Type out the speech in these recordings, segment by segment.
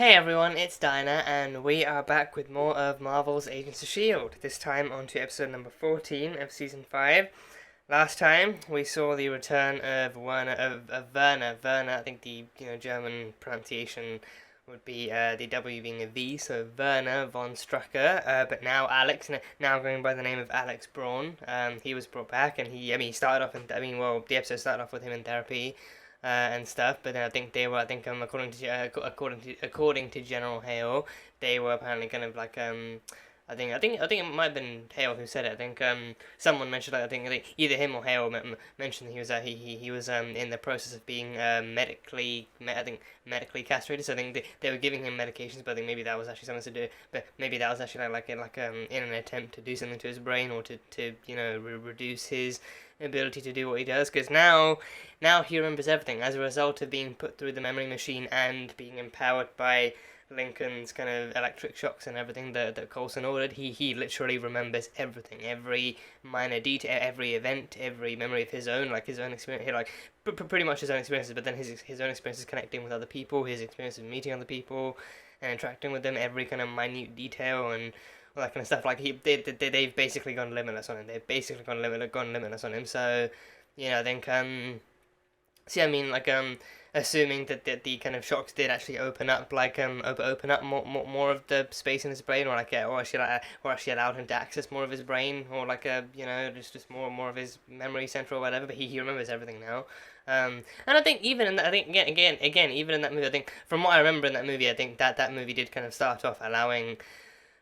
Hey everyone, it's Dinah, and we are back with more of Marvel's Agents of S.H.I.E.L.D., this time on to episode number 14 of Season 5. Last time, we saw the return of Werner. Werner, I think the German pronunciation would be the W being a V, so Werner von Strucker, but now Alex, now going by the name of Alex Braun. He was brought back, and he started off the episode started off with him in therapy, and stuff. But then I think according to General Hale, they were apparently kind of like I think it might have been Hale who said it. I think someone mentioned I think either him or Hale mentioned he was he was in the process of being medically castrated. So I think they were giving him medications, but I think maybe that was actually something to do. But maybe that was actually in an attempt to do something to his brain, or to reduce his ability to do what he does. Because now he remembers everything as a result of being put through the memory machine and being empowered by Lincoln's kind of electric shocks and everything that Coulson ordered. He literally remembers everything, every minor detail, every event, every memory of his own, like his own experience. Pretty much his own experiences, but then his own experiences connecting with other people, his experience of meeting other people and interacting with them, every kind of minute detail and all that kind of stuff. Like they've basically gone limitless on him. They've basically gone limitless on him. So I think see, I mean, assuming that the kind of shocks did actually open up, open up more of the space in his brain, or actually allowed him to access more of his brain, or just more of his memory center or whatever. But he remembers everything now. And I think even in that, I think again, even in that movie, I think from what I remember in that movie, I think that movie did kind of start off allowing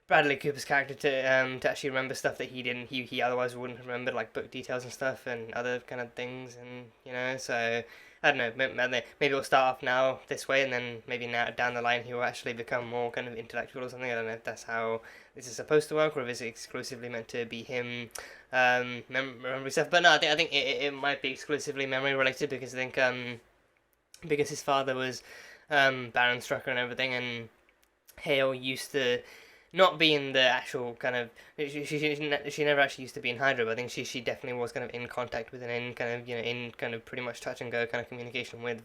Bradley Cooper's character to actually remember stuff that he otherwise wouldn't have remembered, like book details and stuff and other kind of things, and so I don't know, maybe it'll start off now this way, and then maybe now down the line he will actually become more kind of intellectual or something. I don't know if that's how this is supposed to work, or if it's exclusively meant to be him memory stuff. But no, I think it might be exclusively memory related, because I think because his father was Baron Strucker and everything, and Hale used to not being the actual kind of she never actually used to be in Hydra, but I think she definitely was kind of in contact with and in kind of in kind of pretty much touch and go kind of communication with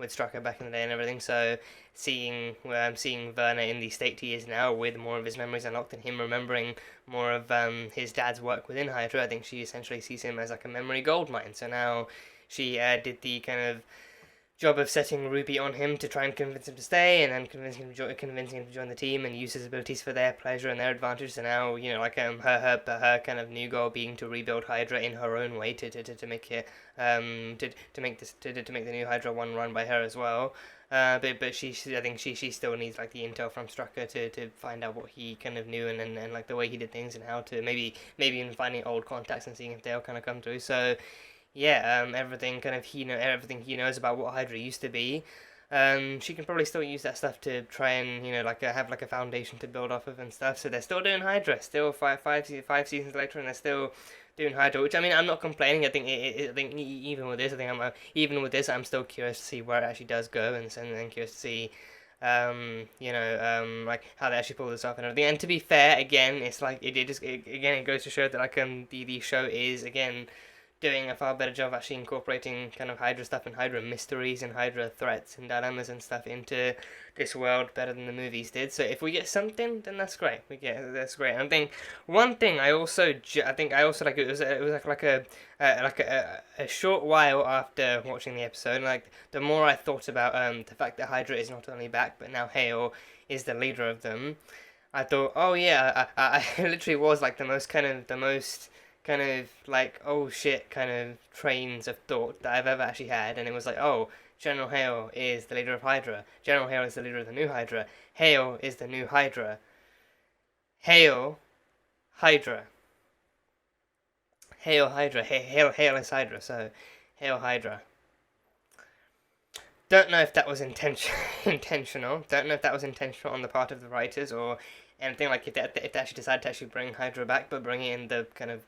Strucker back in the day and everything. So seeing Werner in the state he is now, with more of his memories unlocked and him remembering more of his dad's work within Hydra, I think she essentially sees him as like a memory gold mine. So now she did the kind of job of setting Ruby on him to try and convince him to stay, and then convincing him to join the team and use his abilities for their pleasure and their advantage. So now, her kind of new goal being to rebuild Hydra in her own way, to make it to make the new Hydra one run by her as well. But I think she still needs like the intel from Strucker to find out what he kind of knew, and like the way he did things, and how to maybe even finding old contacts and seeing if they'll kind of come through. So yeah, everything everything he knows about what Hydra used to be. She can probably still use that stuff to try and have like a foundation to build off of and stuff. So they're still doing Hydra, still five seasons later, and they're still doing Hydra. Which, I mean, I'm not complaining. I think I think even with this, I'm still curious to see where it actually does go, and curious to see like how they actually pull this off and everything. And to be fair, again, it's like it goes to show that the show is again doing a far better job actually incorporating kind of Hydra stuff and Hydra mysteries and Hydra threats and dilemmas and stuff into this world better than the movies did. So if we get something, then that's great. That's great. And I think one thing I also like, it was a short while after watching the episode, like the more I thought about the fact that Hydra is not only back but now Hale is the leader of them, I thought, oh yeah, I literally was like the most kind of like, oh shit, kind of trains of thought that I've ever actually had. And it was like, oh, General Hale is the leader of Hydra. General Hale is the leader of the new Hydra. Hale is the new Hydra. Hale Hydra. Hale Hydra. Hale is Hydra. So Hale Hydra. Don't know if that was intentional. Don't know if that was intentional on the part of the writers, or anything, like if they actually decided to actually bring Hydra back, but bring it in the kind of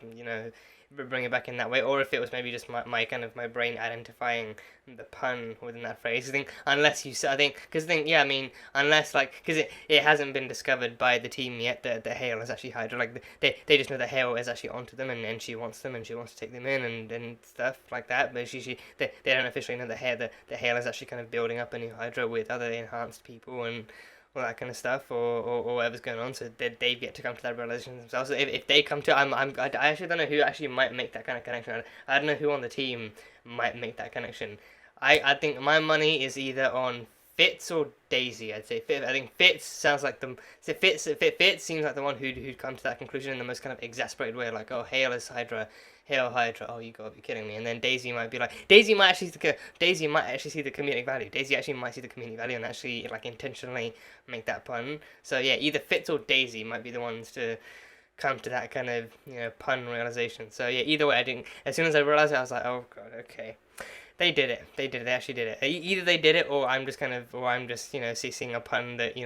bring it back in that way, or if it was maybe just my kind of my brain identifying the pun within that phrase. I think unless you, I think, because yeah, I mean, unless like, because it hasn't been discovered by the team yet that the Hale is actually Hydra. Like they just know the Hale is actually onto them, and she wants them, and she wants to take them in, and stuff like that. But they don't officially know the Hale is actually kind of building up a new Hydra with other enhanced people and all that kind of stuff, or whatever's going on. So they've yet to come to that realization themselves. So if they come to, I actually don't know who actually might make that kind of connection. I don't know who on the team might make that connection. I think my money is either on Fitz or Daisy. I'd say Fitz. I think Fitz sounds like the Fitz seems like the one who'd come to that conclusion in the most kind of exasperated way, like, oh, Hale is Hydra. Hail Hydra! Oh, you gotta be kidding me! And then Daisy might be like, Daisy might actually see the comedic value. Daisy actually might see the comedic value and actually like intentionally make that pun. So yeah, either Fitz or Daisy might be the ones to come to that kind of pun realization. So yeah, either way, I didn't. As soon as I realized it, I was like, oh god, okay. They did it. They actually did it. Either they did it, or I'm just seeing a pun that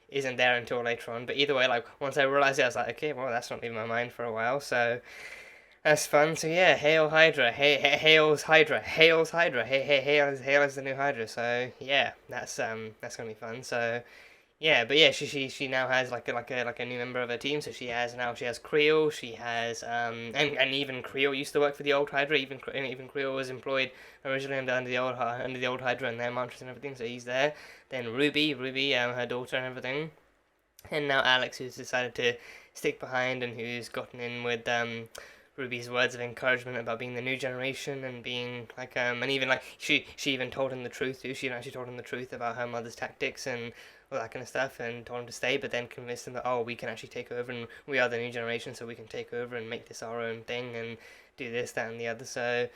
isn't there until later on. But either way, like once I realized it, I was like, okay, well that's not leaving my mind for a while. So that's fun. So yeah, Hail Hydra, Hail's Hydra, Hail's Hydra, Hail is the new Hydra. So yeah, that's gonna be fun. So. Yeah, but yeah, she now has like a new member of her team. So she has Creel. She has and even Creel used to work for the old Hydra. Even Creel was employed originally under the old Hydra and their mantras and everything. So he's there. Then Ruby, her daughter and everything, and now Alex, who's decided to stick behind and who's gotten in with Ruby's words of encouragement about being the new generation and being like and even like she even told him the truth too. She actually told him the truth about her mother's tactics and all that kind of stuff, and told him to stay, but then convinced him that, oh, we can actually take over and we are the new generation, so we can take over and make this our own thing and do this, that and the other. So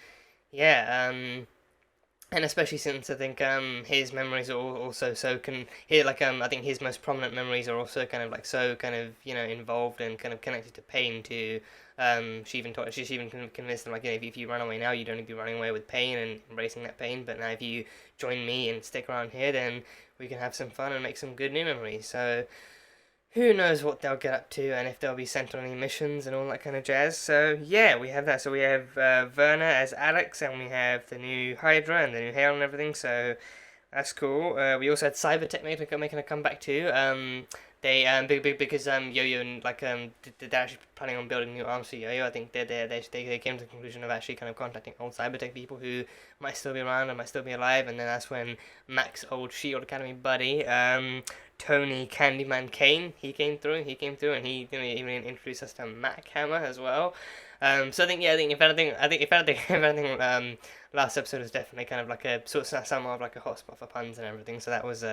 yeah, and especially since I think his memories are also I think his most prominent memories are also kind of like so kind of involved and kind of connected to pain too. She even convinced him, like, if you run away now, you'd only be running away with pain and embracing that pain, but now if you join me and stick around here, then we can have some fun and make some good new memories. So who knows what they'll get up to and if they'll be sent on any missions and all that kind of jazz. So yeah, we have that. So we have Werner as Alex, and we have the new Hydra and the new Hale and everything, so that's cool. We also had Cybertech making a comeback too. They because Yo-Yo and they're actually planning on building new arms for Yo-Yo. I think they came to the conclusion of actually kind of contacting old Cybertech people who might still be around and might still be alive. And then that's when Mac's old Shield Academy buddy, Tony Candyman Kane, he came through, and he even introduced us to Mac Hammer as well. So I think if anything, last episode was definitely kind of like a sort of somewhat of like a hotspot for puns and everything. So that was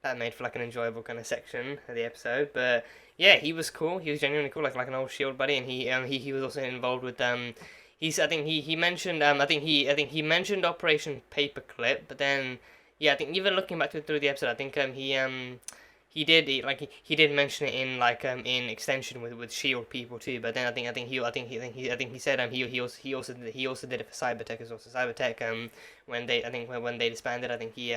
that made for like an enjoyable kind of section of the episode. But yeah, he was cool. He was genuinely cool, like an old Shield buddy, and he was also involved with he mentioned he mentioned Operation Paperclip, but then yeah, I think even looking back through the episode, I think he did mention it in in extension with Shield people too. But then I think he said he also did it for Cybertech as well. So Cybertech when they disbanded, I think he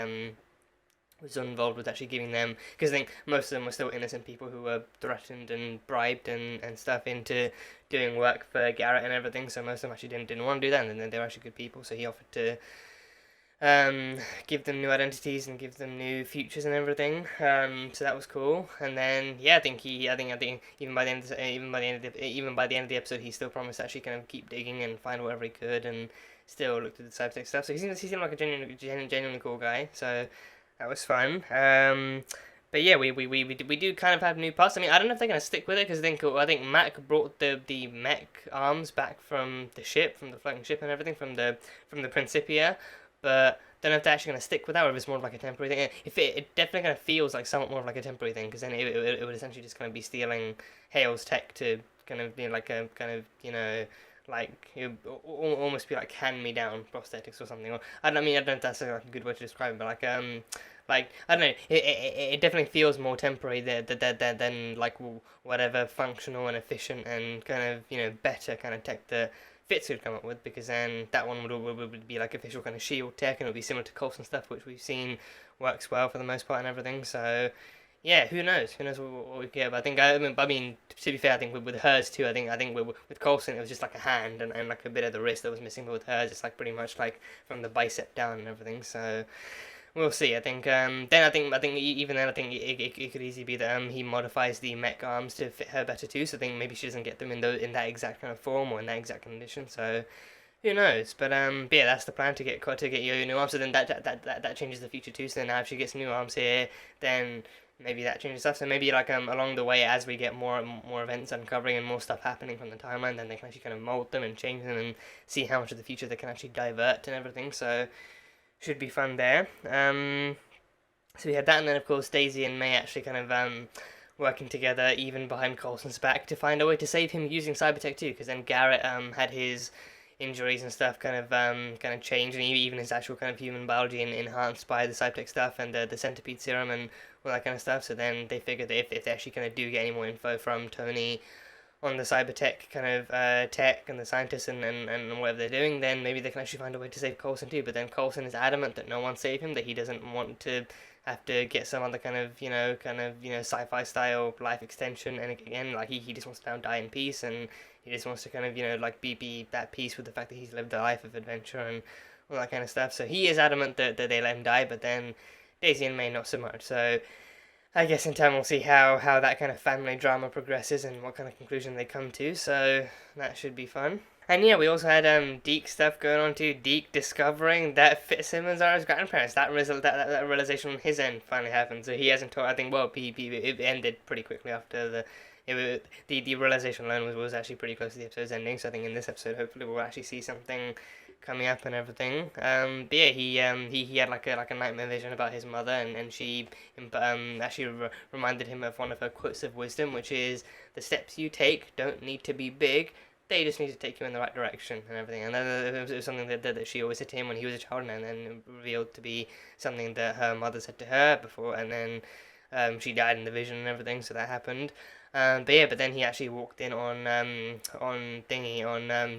was involved with actually giving them, because I think most of them were still innocent people who were threatened and bribed and stuff into doing work for Garrett and everything. So most of them actually didn't want to do that, and then they were actually good people. So he offered to give them new identities and give them new futures and everything. So that was cool. And then yeah, I think even by the end of the episode, he still promised to actually kind of keep digging and find whatever he could, and still looked at the Cybertech stuff. So he seemed like a genuinely cool guy. So that was fun. But yeah, we do kind of have new parts. I mean, I don't know if they're gonna stick with it, because I think Mac brought the mech arms back from the ship, from the floating ship and everything, from the Principia. But don't know if they're actually gonna stick with that, or if it's more of like a temporary thing. If it definitely kind of feels like somewhat more of like a temporary thing, because then it would essentially just kind of be stealing Hale's tech to kind of be like a kind of like it would almost be like hand me down prosthetics or something. Or I don't know if that's like a good way to describe it, but like I don't know, it definitely feels more temporary than like whatever functional and efficient and kind of better kind of tech that Fitz could come up with, because then that one would be like official kind of shield tech, and it would be similar to Coulson stuff, which we've seen works well for the most part and everything. So yeah, who knows? Who knows what we get? But I mean, to be fair, I think with hers too. I think with Coulson, it was just like a hand and like a bit of the wrist that was missing. But with hers, it's like pretty much like from the bicep down and everything. So we'll see. I think even then, I think it could easily be that he modifies the mech arms to fit her better too. So I think maybe she doesn't get them in that exact kind of form or in that exact condition. So who knows? But yeah, that's the plan to get Yo-Yo new arms. So then that changes the future too. So now if she gets new arms here, then maybe that changes stuff. So maybe like along the way, as we get more events uncovering and more stuff happening from the timeline, then they can actually kind of mold them and change them and see how much of the future they can actually divert and everything. So should be fun there. So we had that, and then of course Daisy and May actually kind of working together even behind Coulson's back to find a way to save him using cybertech too. Because then Garrett had his injuries and stuff kind of changed, and even his actual kind of human biology enhanced by the cybertech stuff and the centipede serum and all that kind of stuff. So then they figured that if they actually kind of do get any more info from Tony on the cybertech kind of tech and the scientists and whatever they're doing, then maybe they can actually find a way to save Coulson too. But then Coulson is adamant that no one save him, that he doesn't want to have to get some other kind of sci-fi style life extension, and again, like he just wants to now die in peace, and he just wants to kind of like be at peace with the fact that he's lived a life of adventure and all that kind of stuff. So he is adamant that they let him die, but then Daisy and May not so much. So I guess in time we'll see how that kind of family drama progresses and what kind of conclusion they come to. So that should be fun. And yeah, we also had Deke stuff going on too. Deke discovering that Fitzsimmons are his grandparents. That realization on his end finally happened. So he hasn't told. I think it ended pretty quickly after the realization alone was actually pretty close to the episode's ending. So I think in this episode, hopefully, we'll actually see something coming up and everything. But yeah, he had like a nightmare vision about his mother, and she actually reminded him of one of her quotes of wisdom, which is, "The steps you take don't need to be big. They just need to take you in the right direction," and everything. And then it was something that she always said to him when he was a child, and then revealed to be something that her mother said to her before, and then she died in the vision and everything, so that happened. But then he actually walked in on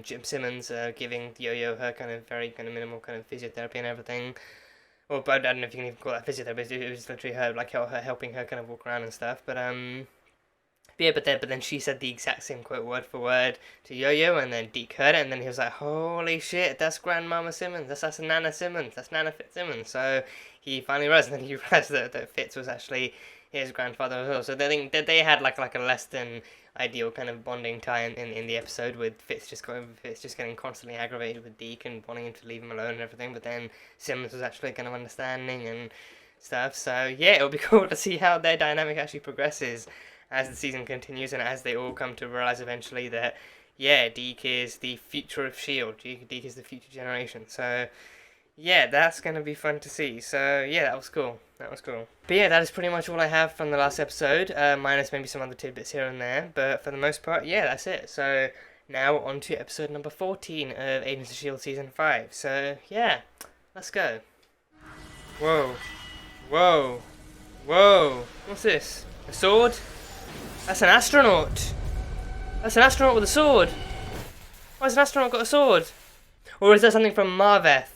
Jim Simmons giving Yo-Yo her kind of very kind of minimal kind of physiotherapy and everything. Well, but I don't know if you can even call that physiotherapy. It was literally her helping her kind of walk around and stuff. But then she said the exact same quote word for word to Yo-Yo, and then Deke heard it, and then he was like, "Holy shit, that's Grandmama Simmons, that's Nana Simmons, that's Nana Fitzsimmons." So he finally realized, and then he realized that Fitz was actually his grandfather as well. So they think that they had like a less than ideal kind of bonding time in the episode, with Fitz just getting constantly aggravated with Deke and wanting him to leave him alone and everything, but then Simmons was actually kind of understanding and stuff. So yeah, it'll be cool to see how their dynamic actually progresses as the season continues, and as they all come to realize eventually that, yeah, Deke is the future of S.H.I.E.L.D. Deke is the future generation. So yeah, that's going to be fun to see. So yeah, that was cool. But yeah, that is pretty much all I have from the last episode, minus maybe some other tidbits here and there. But for the most part, yeah, that's it. So now on to episode number 14 of Agents of S.H.I.E.L.D. Season 5. So yeah, let's go. Whoa. What's this? A sword? That's an astronaut. That's an astronaut with a sword. Why has an astronaut got a sword? Or is that something from Marveth?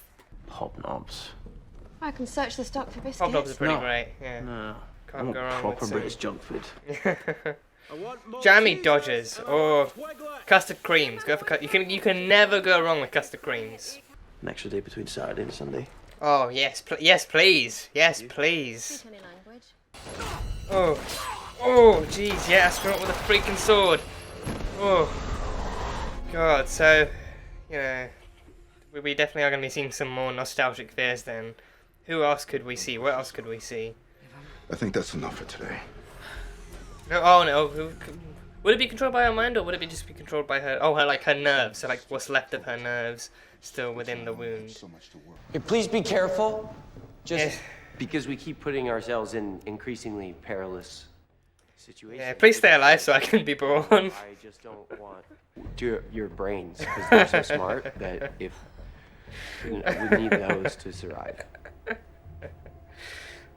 Hobnobs. I can search the stock for biscuits. Hobnobs are pretty great, yeah. No. Can't go wrong proper with British junk food. Jammy Dodgers or custard creams. Go for you can never go wrong with custard creams. An extra day between Saturday and Sunday. Oh yes, yes please. Speak any language. Oh jeez, yeah, astronaut with a freaking sword. Oh god, so we definitely are going to be seeing some more nostalgic fears then. Who else could we see? What else could we see? I think that's enough for today. No. Would it be controlled by her mind, or would it just be controlled by her? Oh, her nerves. So like what's left of her nerves still within the wound. Hey, please be careful. Yes. Because we keep putting ourselves in increasingly perilous situations. Yeah, please stay alive so I can be born. I just don't want your brains, because they're so smart that if we need those to survive.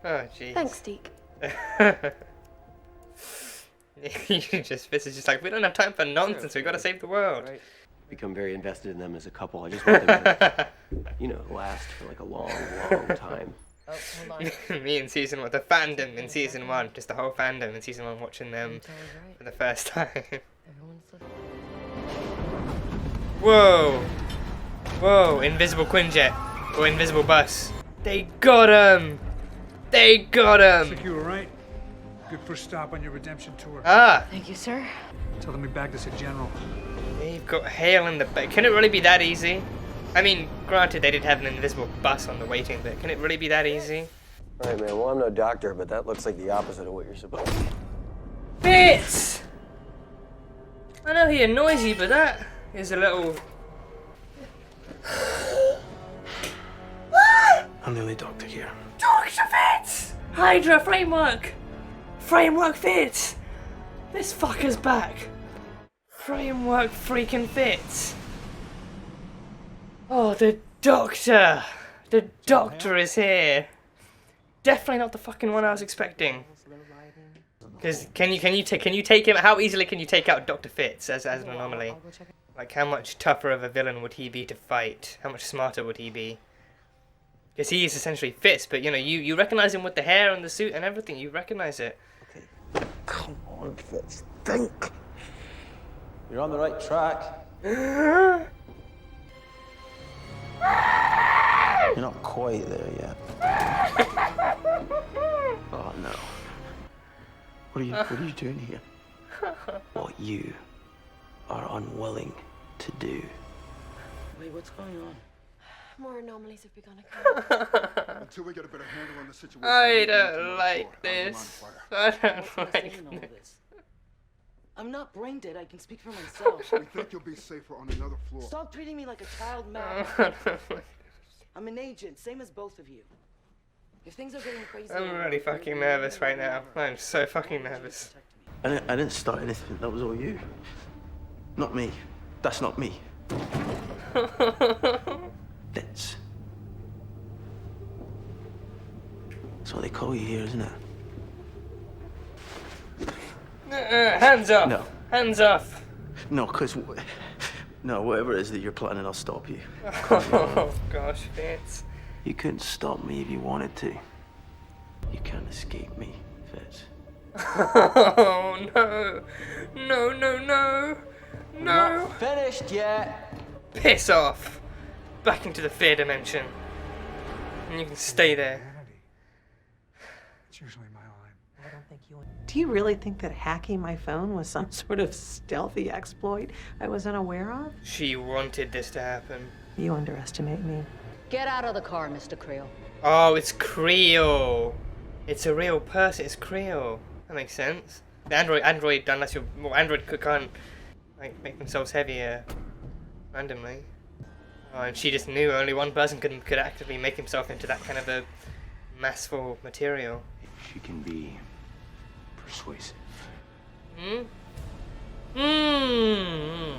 Oh jeez. Thanks, Deke. Fitz is just like, we don't have time for nonsense. We've got to save the world. Right. Become very invested in them as a couple. I just want them to, last for like a long, long time. Oh, hold on. Me in season 1, the fandom in season 1, just the whole fandom in season 1 watching them for the first time. Whoa! Whoa, invisible Quinjet. Or invisible bus. They got him! They got him! Looks like you were right. Good first stop on your redemption tour. Ah! Thank you, sir. Tell them we bagged us a general. They've got Hale in the back. Can it really be that easy? I mean, granted they did have an invisible bus on the waiting, but can it really be that easy? All right, man. Well, I'm no doctor, but that looks like the opposite of what you're supposed to. Fitz! I know he annoys you, but that is a little... I'm the only doctor here. Dr. Fitz! Hydra framework! Framework Fitz! This fucker's back. Framework freaking Fitz. Oh, the doctor! The doctor is here. Definitely not the fucking one I was expecting. Because can you take him? How easily can you take out Dr. Fitz as an anomaly? Like, how much tougher of a villain would he be to fight? How much smarter would he be? Because he is essentially Fitz, but you know, you recognize him with the hair and the suit and everything. You recognize it. Okay. Come on, Fitz. Think. You're on the right track. You're not quite there yet. Oh no. What are you doing here? What you are unwilling to do. Wait, what's going on? More anomalies have begun occurring. Until we get a better handle on the situation. I don't like this. I don't like this. I'm not brain dead. I can speak for myself. We think you'll be safer on another floor. Stop treating me like a child, man. I'm an agent, same as both of you. If things are getting crazy, I'm really fucking nervous right now. I'm so fucking nervous. I didn't start anything. That was all you. Not me. That's not me. Fitz. That's what they call you here, isn't it? Hands off! No. Hands off! No, no, whatever it is that you're planning, I'll stop you. Oh gosh, Fitz. You couldn't stop me if you wanted to. You can't escape me, Fitz. Oh no! No, no, no! No! Not finished yet. Piss off! Back into the fear dimension. And you can stay there. It's usually my line. Do you really think that hacking my phone was some sort of stealthy exploit I was unaware of? She wanted this to happen. You underestimate me. Get out of the car, Mr. Creel. Oh, it's Creel. It's a real person. It's Creel. That makes sense. The Android, unless you're, well, Android can't like make themselves heavier randomly. Oh, and she just knew only one person could actively make himself into that kind of a massful material. She can be persuasive. Hmm. Hmm.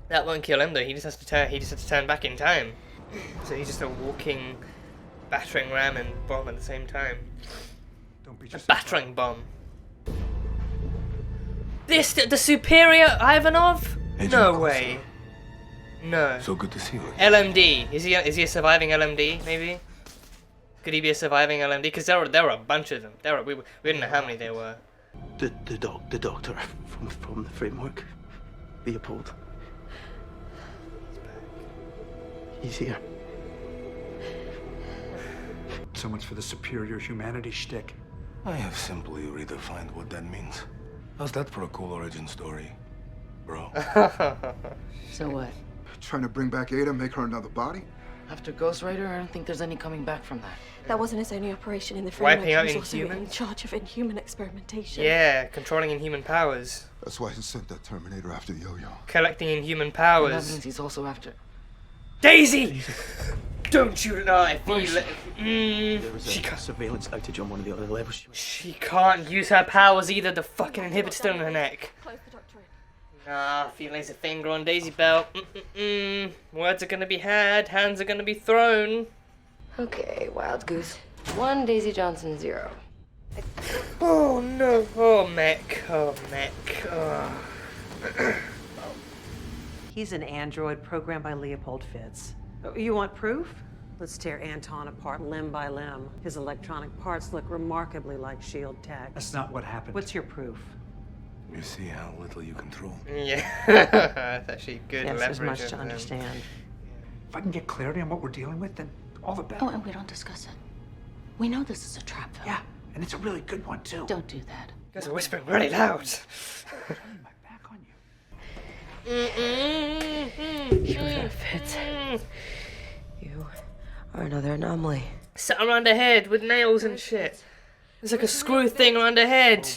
That won't kill him though. He just has to turn. He just has to turn back in time. So he's just a walking, battering ram and bomb at the same time. Don't beat A yourself battering bomb. The superior Ivanov? Agent No Coulson. way. No. So good to see you. LMD. Is he a surviving LMD? Maybe. Could he be a surviving LMD? Because there were a bunch of them. We didn't know how many there were. The doctor from the framework. Leopold. He's here. So much for the superior humanity shtick. I have simply redefined what that means. How's that for a cool origin story, bro? So what? Trying to bring back Ada, make her another body? After Ghost Rider, I don't think there's any coming back from that. That wasn't his only operation in the Wiping framework. out He was also in Inhumans? charge of inhuman experimentation. Yeah, controlling inhuman powers. That's why he sent that Terminator after Yo-Yo. Collecting inhuman And that powers. means he's also after... Daisy! Don't you know I feel it? There was She a can't. surveillance outage on one of the other levels. She can't use her powers either. The fucking inhibitor still in her neck. Close the doctor in. Nah, feeling's a finger on Daisy belt. Words are gonna be had, hands are gonna be thrown. Okay, Wild Goose. 1, Daisy Johnson 0. Oh no. Oh, mech. Oh, mech. Oh. He's an android programmed by Leopold Fitz. You want proof? Let's tear Anton apart limb by limb. His electronic parts look remarkably like SHIELD tech. That's not what happened. What's your proof? You see how little you control? Yeah, that's actually good Yes, leverage. there's much of to them. understand. If I can get clarity on what we're dealing with, then all the better. Oh, and we don't discuss it. We know this is a trap film. Yeah, and it's a really good one, too. Don't do that. You guys are whispering really loud. Turning my back on you. You're gonna fit. You are another anomaly. Sat around her head with nails and shit. There's like a screw thing around her head.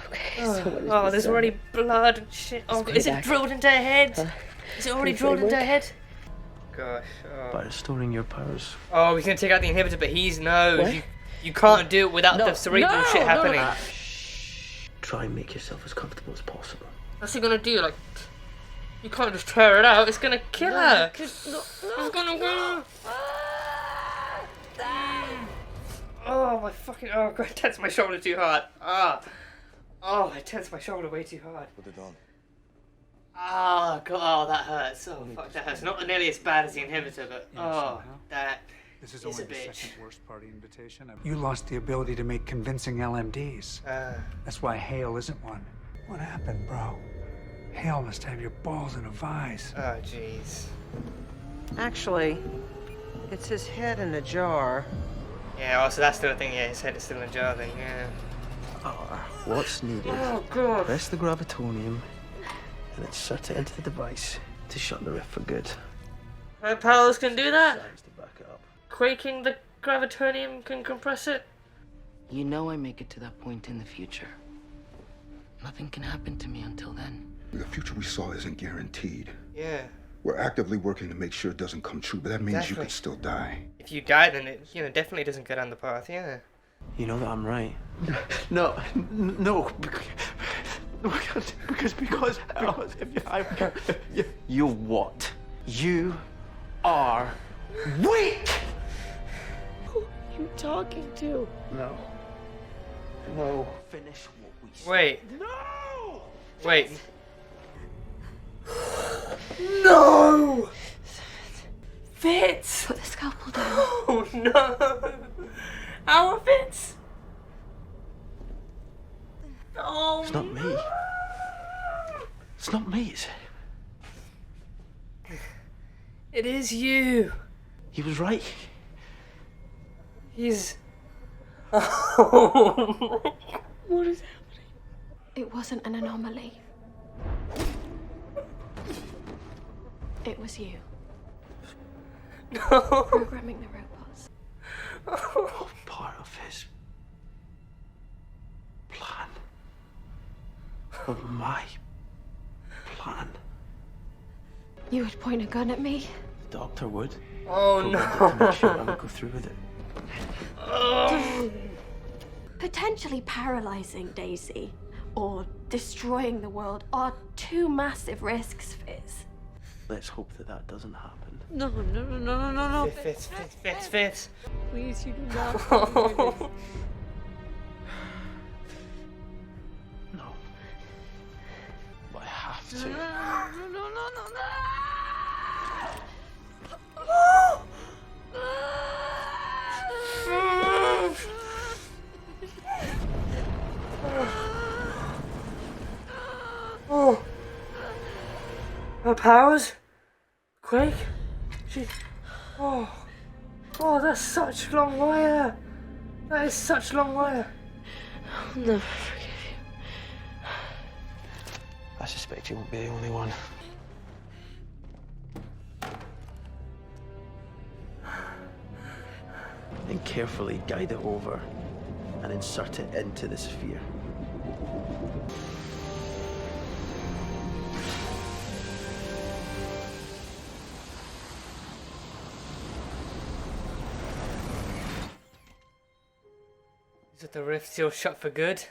Okay, so what is Oh, this there's then? already blood and shit. Oh, is it payback. drilled into her head? Huh? Is it already Free drilled into her framework? head? Gosh. Oh. By restoring your powers. Oh, he's gonna take out the inhibitor, but he's knows. What? You can't do it without the cerebral shit happening. Try and make yourself as comfortable as possible. What's he gonna do? Like, you can't just tear it out. It's gonna kill her. It's gonna kill her. Oh my fucking! Oh god, I tensed my shoulder too hard. Oh, I tensed my shoulder way too hard. Put it on. Oh god, oh that hurts. Oh fuck, that hurts. Not nearly as bad as the inhibitor, but somehow. that This is is only a the bitch. second worst party invitation. You lost the ability to make convincing LMDs. That's why Hale isn't one. What happened, bro? Hale must have your balls in a vise. Oh jeez. Actually, it's his head in a jar. Yeah. Also, that's still a thing. Yeah, his head is still in a jar. Then yeah. What's needed? Oh god. Press the gravitonium and insert it into the device to shut the rift for good. My powers can do that. Science to back it up. Quaking the gravitonium can compress it. You know I make it to that point in the future. Nothing can happen to me until then. The future we saw isn't guaranteed. Yeah. We're actively working to make sure it doesn't come true, but that means you Exactly. could still die. If you die, then it definitely doesn't go down the path. Yeah. You know that I'm right. No. Because you what? You are weak. Who are you talking to? No. Finish what we said. Wait. No. Wait. No. Fitz. Put the scalpel down. Oh no. Our Fitz. Oh. It's not me. It's not me, is it? It is you. He was right. He's. What is happening? It wasn't an anomaly. It was you. No. Programming the robots. Part of his plan. Of my plan. You would point a gun at me? The doctor would. Oh Programmed it to make sure I no. would go through with it. Potentially paralyzing Daisy or destroying the world are two massive risks, Fizz. Let's hope that doesn't happen. No. Fitz. Please, you do not. No. But I have to. No. Oh. Her powers? Quake? She. Oh. Oh, that's such long wire. That is such long wire. I'll never forgive you. I suspect you won't be the only one. Then carefully guide it over and insert it into the sphere. Is it the rift still shut for good?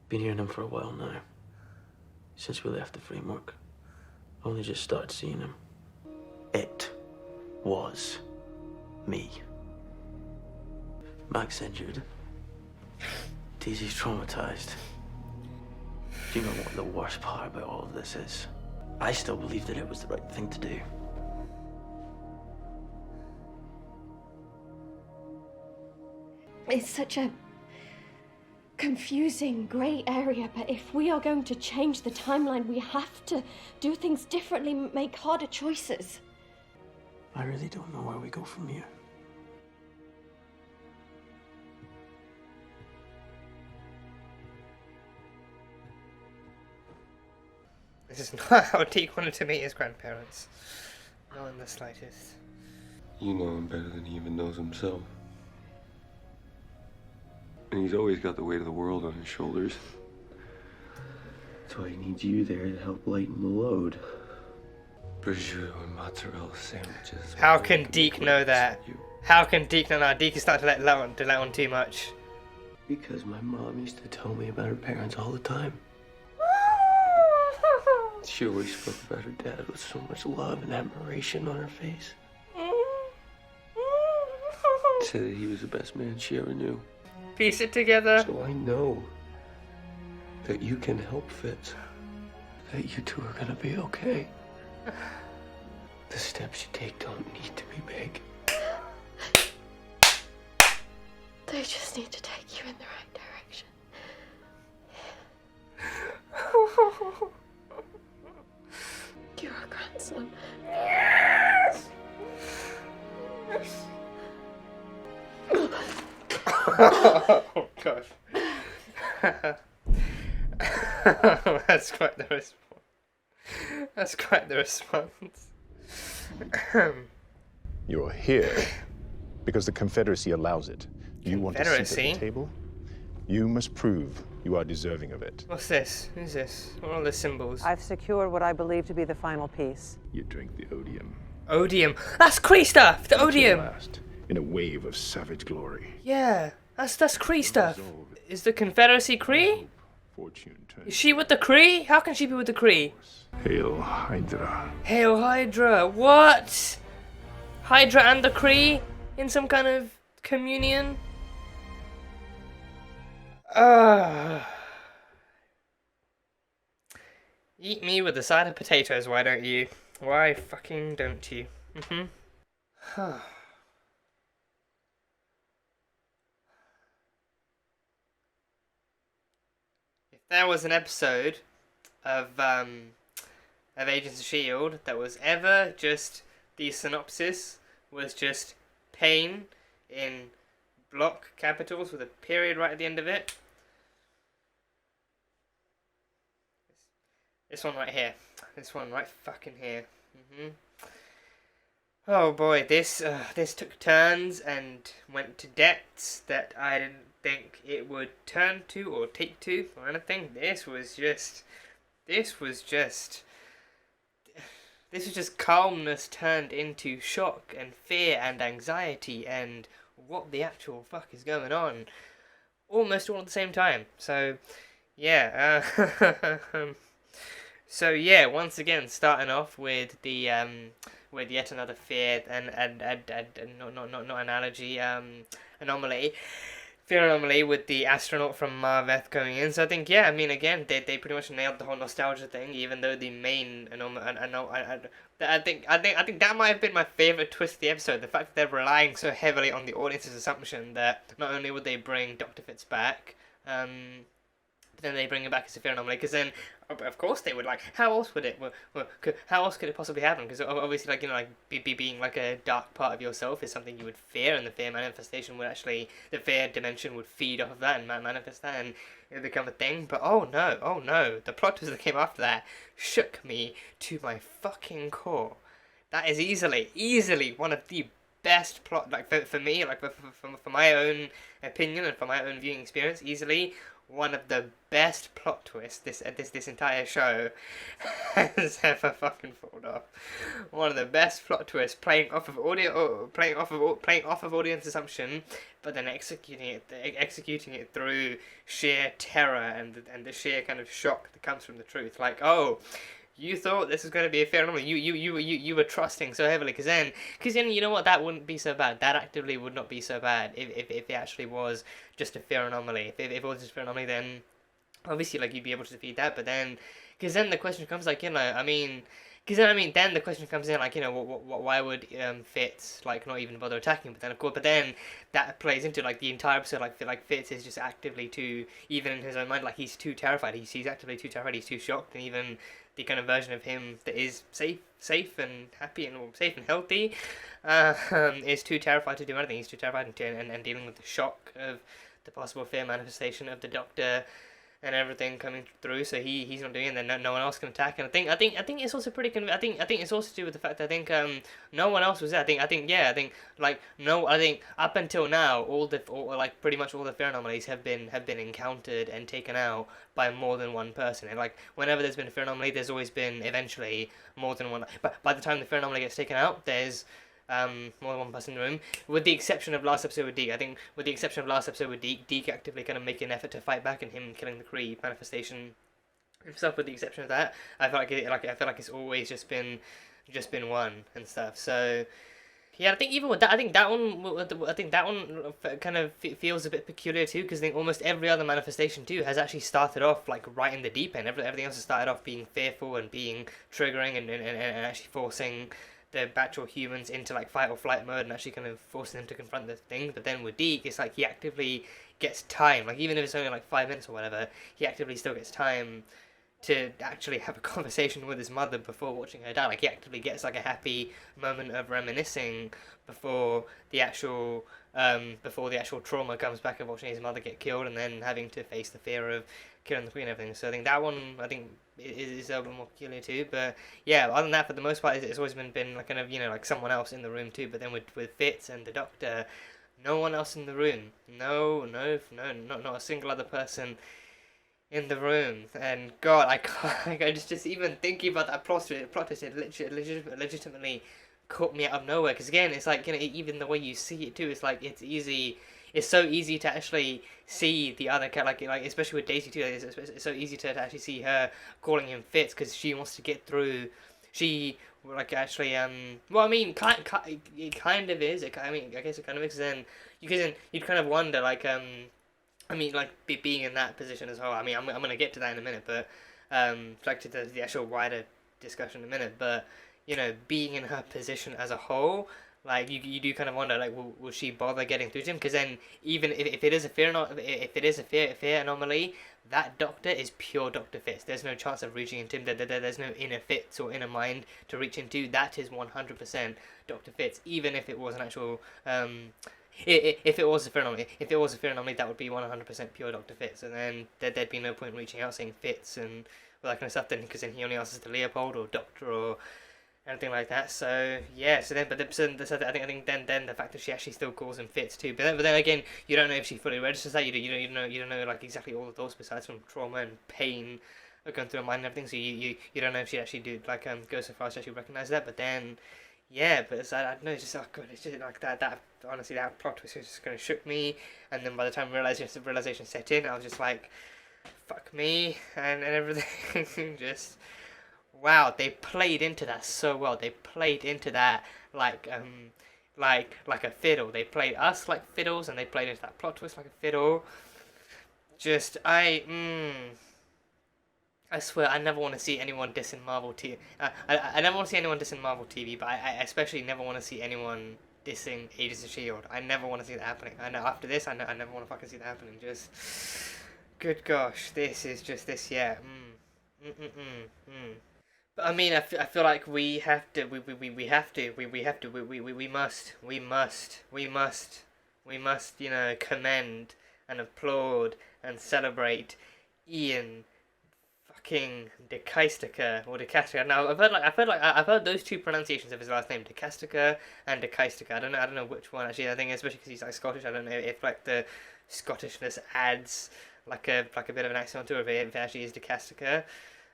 Been hearing him for a while now. Since we left the framework. Only just started seeing him. It was me. Mac's injured. Daisy's traumatized. Do you know what the worst part about all of this is? I still believe that it was the right thing to do. It's such a confusing grey area, but if we are going to change the timeline, we have to do things differently, make harder choices. I really don't know where we go from here. This is not how Deke wanted to meet his grandparents. Not in the slightest. You know him better than he even knows himself. And he's always got the weight of the world on his shoulders. That's why he needs you there to help lighten the load. Prosciutto and mozzarella sandwiches. How can Deke know that? How can Deke know that? Deke is starting to let on too much. Because my mom used to tell me about her parents all the time. She always spoke about her dad with so much love and admiration on her face. Said that he was the best man she ever knew. Piece it together. So I know that you can help Fitz. That you two are gonna be okay. The steps you take don't need to be big. They just need to take you in the right direction. You're a grandson. Yes! Oh gosh. That's quite the response. That's quite the response. You're here because the Confederacy allows it. You want to sit at Confederacy? the table? You must prove you are deserving of it. What's this? Who's this? What are all the symbols? I've secured what I believe to be the final piece. You drink the odium. Odium. That's Kree stuff! The Until odium! last, in a wave of savage glory. Yeah, that's Kree stuff. Is the Confederacy Kree? Fortune turns. Is she with the Kree? How can she be with the Kree? Hail Hydra. Hail Hydra. What? Hydra and the Kree in some kind of communion? Eat me with a side of potatoes, why don't you? Why fucking don't you? If there was an episode of Agents of S.H.I.E.L.D. that was ever just the synopsis was just pain in block capitals with a period right at the end of it. This one right here. This one right fucking here. Oh boy, this took turns and went to depths that I didn't think it would turn to or take to or anything. This was just calmness turned into shock and fear and anxiety and what the actual fuck is going on, almost all at the same time. So yeah, so yeah, once again starting off with the with yet another fear and not analogy, anomaly. Fear anomaly with the astronaut from Marveth going in. So I think, yeah, I mean, again, they pretty much nailed the whole nostalgia thing, even though the main I think that might have been my favourite twist of the episode, the fact that they're relying so heavily on the audience's assumption that not only would they bring Dr. Fitz back, but then they bring him back as a fear anomaly, because then, of course they would, like, how else would it, how else could it possibly happen? Because obviously, like, you know, like, being, like, a dark part of yourself is something you would fear, and the fear manifestation would actually, the fear dimension would feed off of that and manifest that, and it would become a thing. But oh no, the plot twist that came after that shook me to my fucking core. That is easily one of the best plot, like, for me, like, for my own opinion and for my own viewing experience, easily one of the best plot twists this entire show has ever fucking pulled off. One of the best plot twists, playing off of audience assumption, but then executing it through sheer terror and the sheer kind of shock that comes from the truth. Like, oh, you thought this was going to be a fear anomaly. You were trusting so heavily, because then you know what, that wouldn't be so bad. That actively would not be so bad if it actually was just a fear anomaly. If it was just a fear anomaly, then obviously, like, you'd be able to defeat that. But then, because then the question comes, like, you know, I mean, Because then, I mean, then the question comes in, like, you know, why would Fitz, like, not even bother attacking? But then, of course, but then that plays into, like, the entire episode, like Fitz is just actively too, even in his own mind, like, he's too terrified. He's actively too terrified. He's too shocked, and even the kind of version of him that is safe and happy and safe and healthy, is too terrified to do anything. He's too terrified and dealing with the shock of the possible fear manifestation of the Doctor and everything coming through, so he's not doing it, and then no one else can attack. And I think it's also pretty I think it's also to do with the fact that I think no one else was there. I think up until now like pretty much all the fear anomalies have been encountered and taken out by more than one person. And like whenever there's been a fear anomaly, there's always been eventually more than one. But by the time the fear anomaly gets taken out, there's more than one person in the room, with the exception of last episode with Deke. I think with the exception of last episode with Deke actively kind of making an effort to fight back and him killing the Kree manifestation himself. With the exception of that, I feel like it's always just been one and stuff. So yeah, I think even with that, I think that one kind of feels a bit peculiar too, because I think almost every other manifestation too has actually started off like right in the deep end. Everything else has started off being fearful and being triggering and actually forcing the actual humans into like fight or flight mode and actually kind of forcing them to confront the thing. But then with Deke, it's like he actively gets time, like even if it's only like 5 minutes or whatever, he actively still gets time to actually have a conversation with his mother before watching her die. Like he actively gets like a happy moment of reminiscing before the actual trauma comes back of watching his mother get killed and then having to face the fear of killing the Queen and everything. So I think that one is a little bit more peculiar too. But yeah, other than that, for the most part, it's always been like kind of, you know, like someone else in the room too. But then with Fitz and the Doctor, no one else in the room. No, not a single other person in the room. And God, I can't. I just even thinking about that plot twist, it legitimately caught me out of nowhere. Because again, it's like, you know, even the way you see it too, it's like it's so easy to actually see the other cat, like especially with Daisy too. It's so easy to actually see her calling him Fitz because she wants to get through. She like actually well, I mean, it kind of is. I mean, I guess it kind of is. Then you'd kind of wonder like I mean, like being in that position as well. I mean, I'm gonna get to that in a minute, but like to the actual wider discussion in a minute. But you know, being in her position as a whole, like you do kind of wonder, like, will she bother getting through to him? Because then, even if it is a fear anomaly, that Doctor is pure Dr. Fitz. There's no chance of reaching into him. There's no inner Fitz or inner mind to reach into. That is 100% Dr. Fitz. Even if it was an actual if it was a fear anomaly, that would be 100% pure Dr. Fitz, and then there'd be no point reaching out saying Fitz and all that kind of stuff. Then, because then he only answers to Leopold or Doctor or anything like that. So yeah, I think then the fact that she actually still calls him Fitz too. But then again, you don't know if she fully registers that. You don't know like exactly all the thoughts besides from trauma and pain are going through her mind and everything. So you don't know if she actually do like go so far as to actually recognize that. But then yeah, but it's, I don't know, it's just, oh god, it's just like that honestly, that plot twist just kind of shook me. And then by the time realization set in, I was just like, fuck me and everything. Just wow, they played into that so well. They played into that like a fiddle. They played us like fiddles, and they played into that plot twist like a fiddle. Just I swear, I never want to see anyone dissing Marvel TV. I never want to see anyone dissing Marvel TV, but I especially never want to see anyone dissing Agents of S.H.I.E.L.D. I never want to see that happening. I know after this, I never want to fucking see that happening. Just, good gosh, this is just this, yeah. But I mean, I feel like we must, you know, commend and applaud and celebrate Ian fucking DeKaistica or DeKastica. Now I've heard those two pronunciations of his last name, DeKastica and DeKaistica. I don't know which one actually. I think especially because he's like Scottish. I don't know if like the Scottishness adds like a bit of an accent to it, if it actually is DeKastica.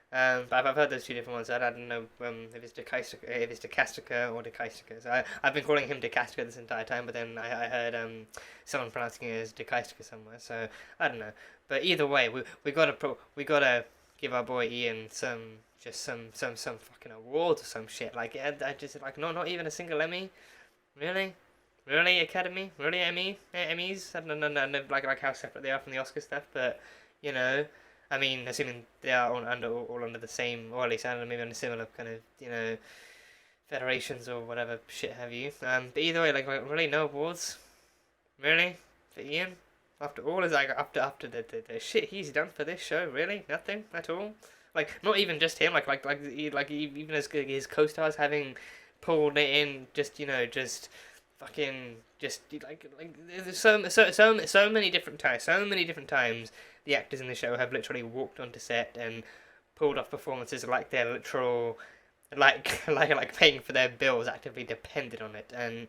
But I've heard those two different ones. I don't know if it's DeKastica or DeKaistica. So I've been calling him DeKastica this entire time, but then I heard someone pronouncing it as DeKaistica somewhere. So I don't know. But either way, we gotta give our boy Ian some fucking awards or some shit. Like I just like not even a single Emmy. Really Academy? Really Emmys? I don't know like how separate they are from the Oscar stuff, but you know. I mean, assuming they are all under the same, or at least I don't know, maybe under similar kind of, you know, federations or whatever shit have you. But either way, like really no awards, really, for Ian. After all, is like after the shit he's done for this show, really nothing at all. Like not even just him, like even as his co-stars having pulled it in, just you know, just fucking just like there's so many different times the actors in the show have literally walked onto set and pulled off performances like they're literal like paying for their bills actively depended on it, and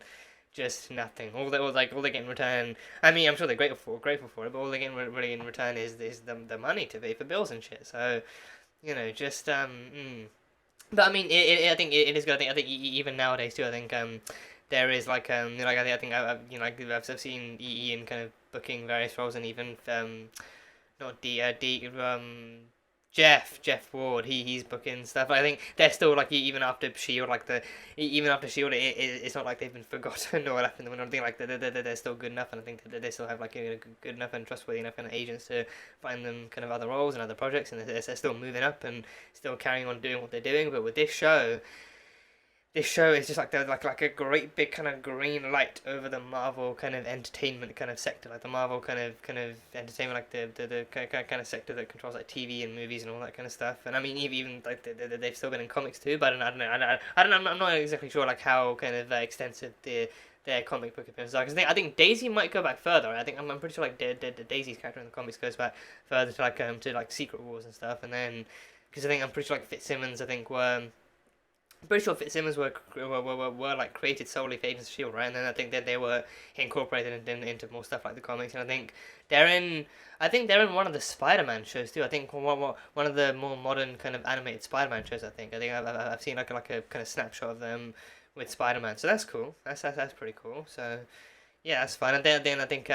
just nothing. All they get in return. I mean, I'm sure they're grateful for it, but all they get really in return is the money to pay for bills and shit. So, you know, just But I mean, I think it is good. I think even nowadays too. I think there is like I think I've seen Ian kind of booking various roles, and even not Jeff Ward, he's booking stuff. I think they're still like even after Shield, it's not like they've been forgotten or left in the window. I think like they're still good enough, and I think that they still have like good enough and trustworthy enough kind of agents to find them kind of other roles and other projects, and they're still moving up and still carrying on doing what they're doing. But with this show is just like a great big kind of green light over the Marvel kind of entertainment kind of sector, like the Marvel kind of entertainment, like the kind of sector that controls like TV and movies and all that kind of stuff. And I mean even like they've still been in comics too, but I don't know. I'm not exactly sure like how kind of extensive their comic book appearances are. Because I think Daisy might go back further. I'm pretty sure like Daisy's character in the comics goes back further to like Secret Wars and stuff. And then because I'm pretty sure like Fitzsimmons I'm pretty sure Fitzsimmons were like created solely for Agents of S.H.I.E.L.D., right? And then I think that they were incorporated into more stuff like the comics. And I think they're in one of the Spider-Man shows too. I think one of the more modern kind of animated Spider-Man shows. I think I've seen like a kind of snapshot of them with Spider-Man. So that's cool. That's pretty cool. So yeah, that's fine. And then I think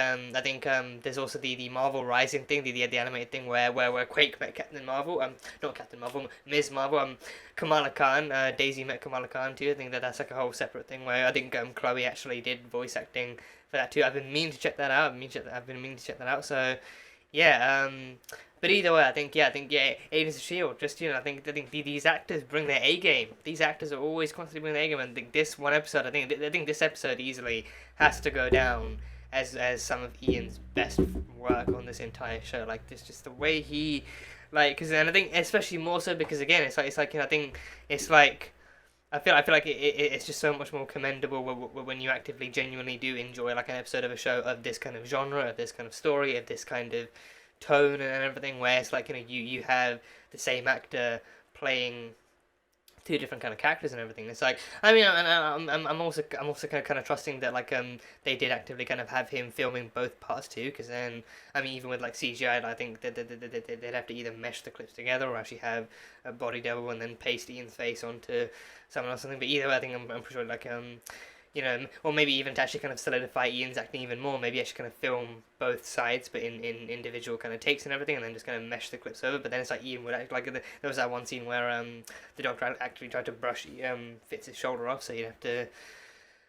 there's also the Marvel Rising thing, the animated thing where Quake met Captain Marvel, not Captain Marvel, Ms. Marvel, Kamala Khan, Daisy met Kamala Khan too. I think that's like a whole separate thing where I think Chloe actually did voice acting for that too. I've been meaning to check that out. So yeah, but either way, I think Agents of S.H.I.E.L.D. just I think these actors bring their A game. These actors are always constantly bringing their A game, and I think this one episode, I think this episode easily has to go down as some of Ian's best work on this entire show. Like this, just the way he and I think especially more so because again, it's like I think it's like. I feel like it's just so much more commendable when you actively, genuinely do enjoy like an episode of a show of this kind of genre, of this kind of story, of this kind of tone and everything. Where it's like you have the same actor playing two different kind of characters and everything. It's like I'm also kind of trusting that like they did actively kind of have him filming both parts too, because then even with like CGI, I think that they'd have to either mesh the clips together or actually have a body double and then paste Ian's face onto someone else or something. But either way, I think I'm pretty sure like or maybe even to actually kind of solidify Ian's acting even more, maybe actually kind of film both sides, but in individual kind of takes and everything, and then just kind of mesh the clips over. But then it's like Ian would act like there was that one scene where the doctor actually tried to brush Fitz's shoulder off, so you'd have to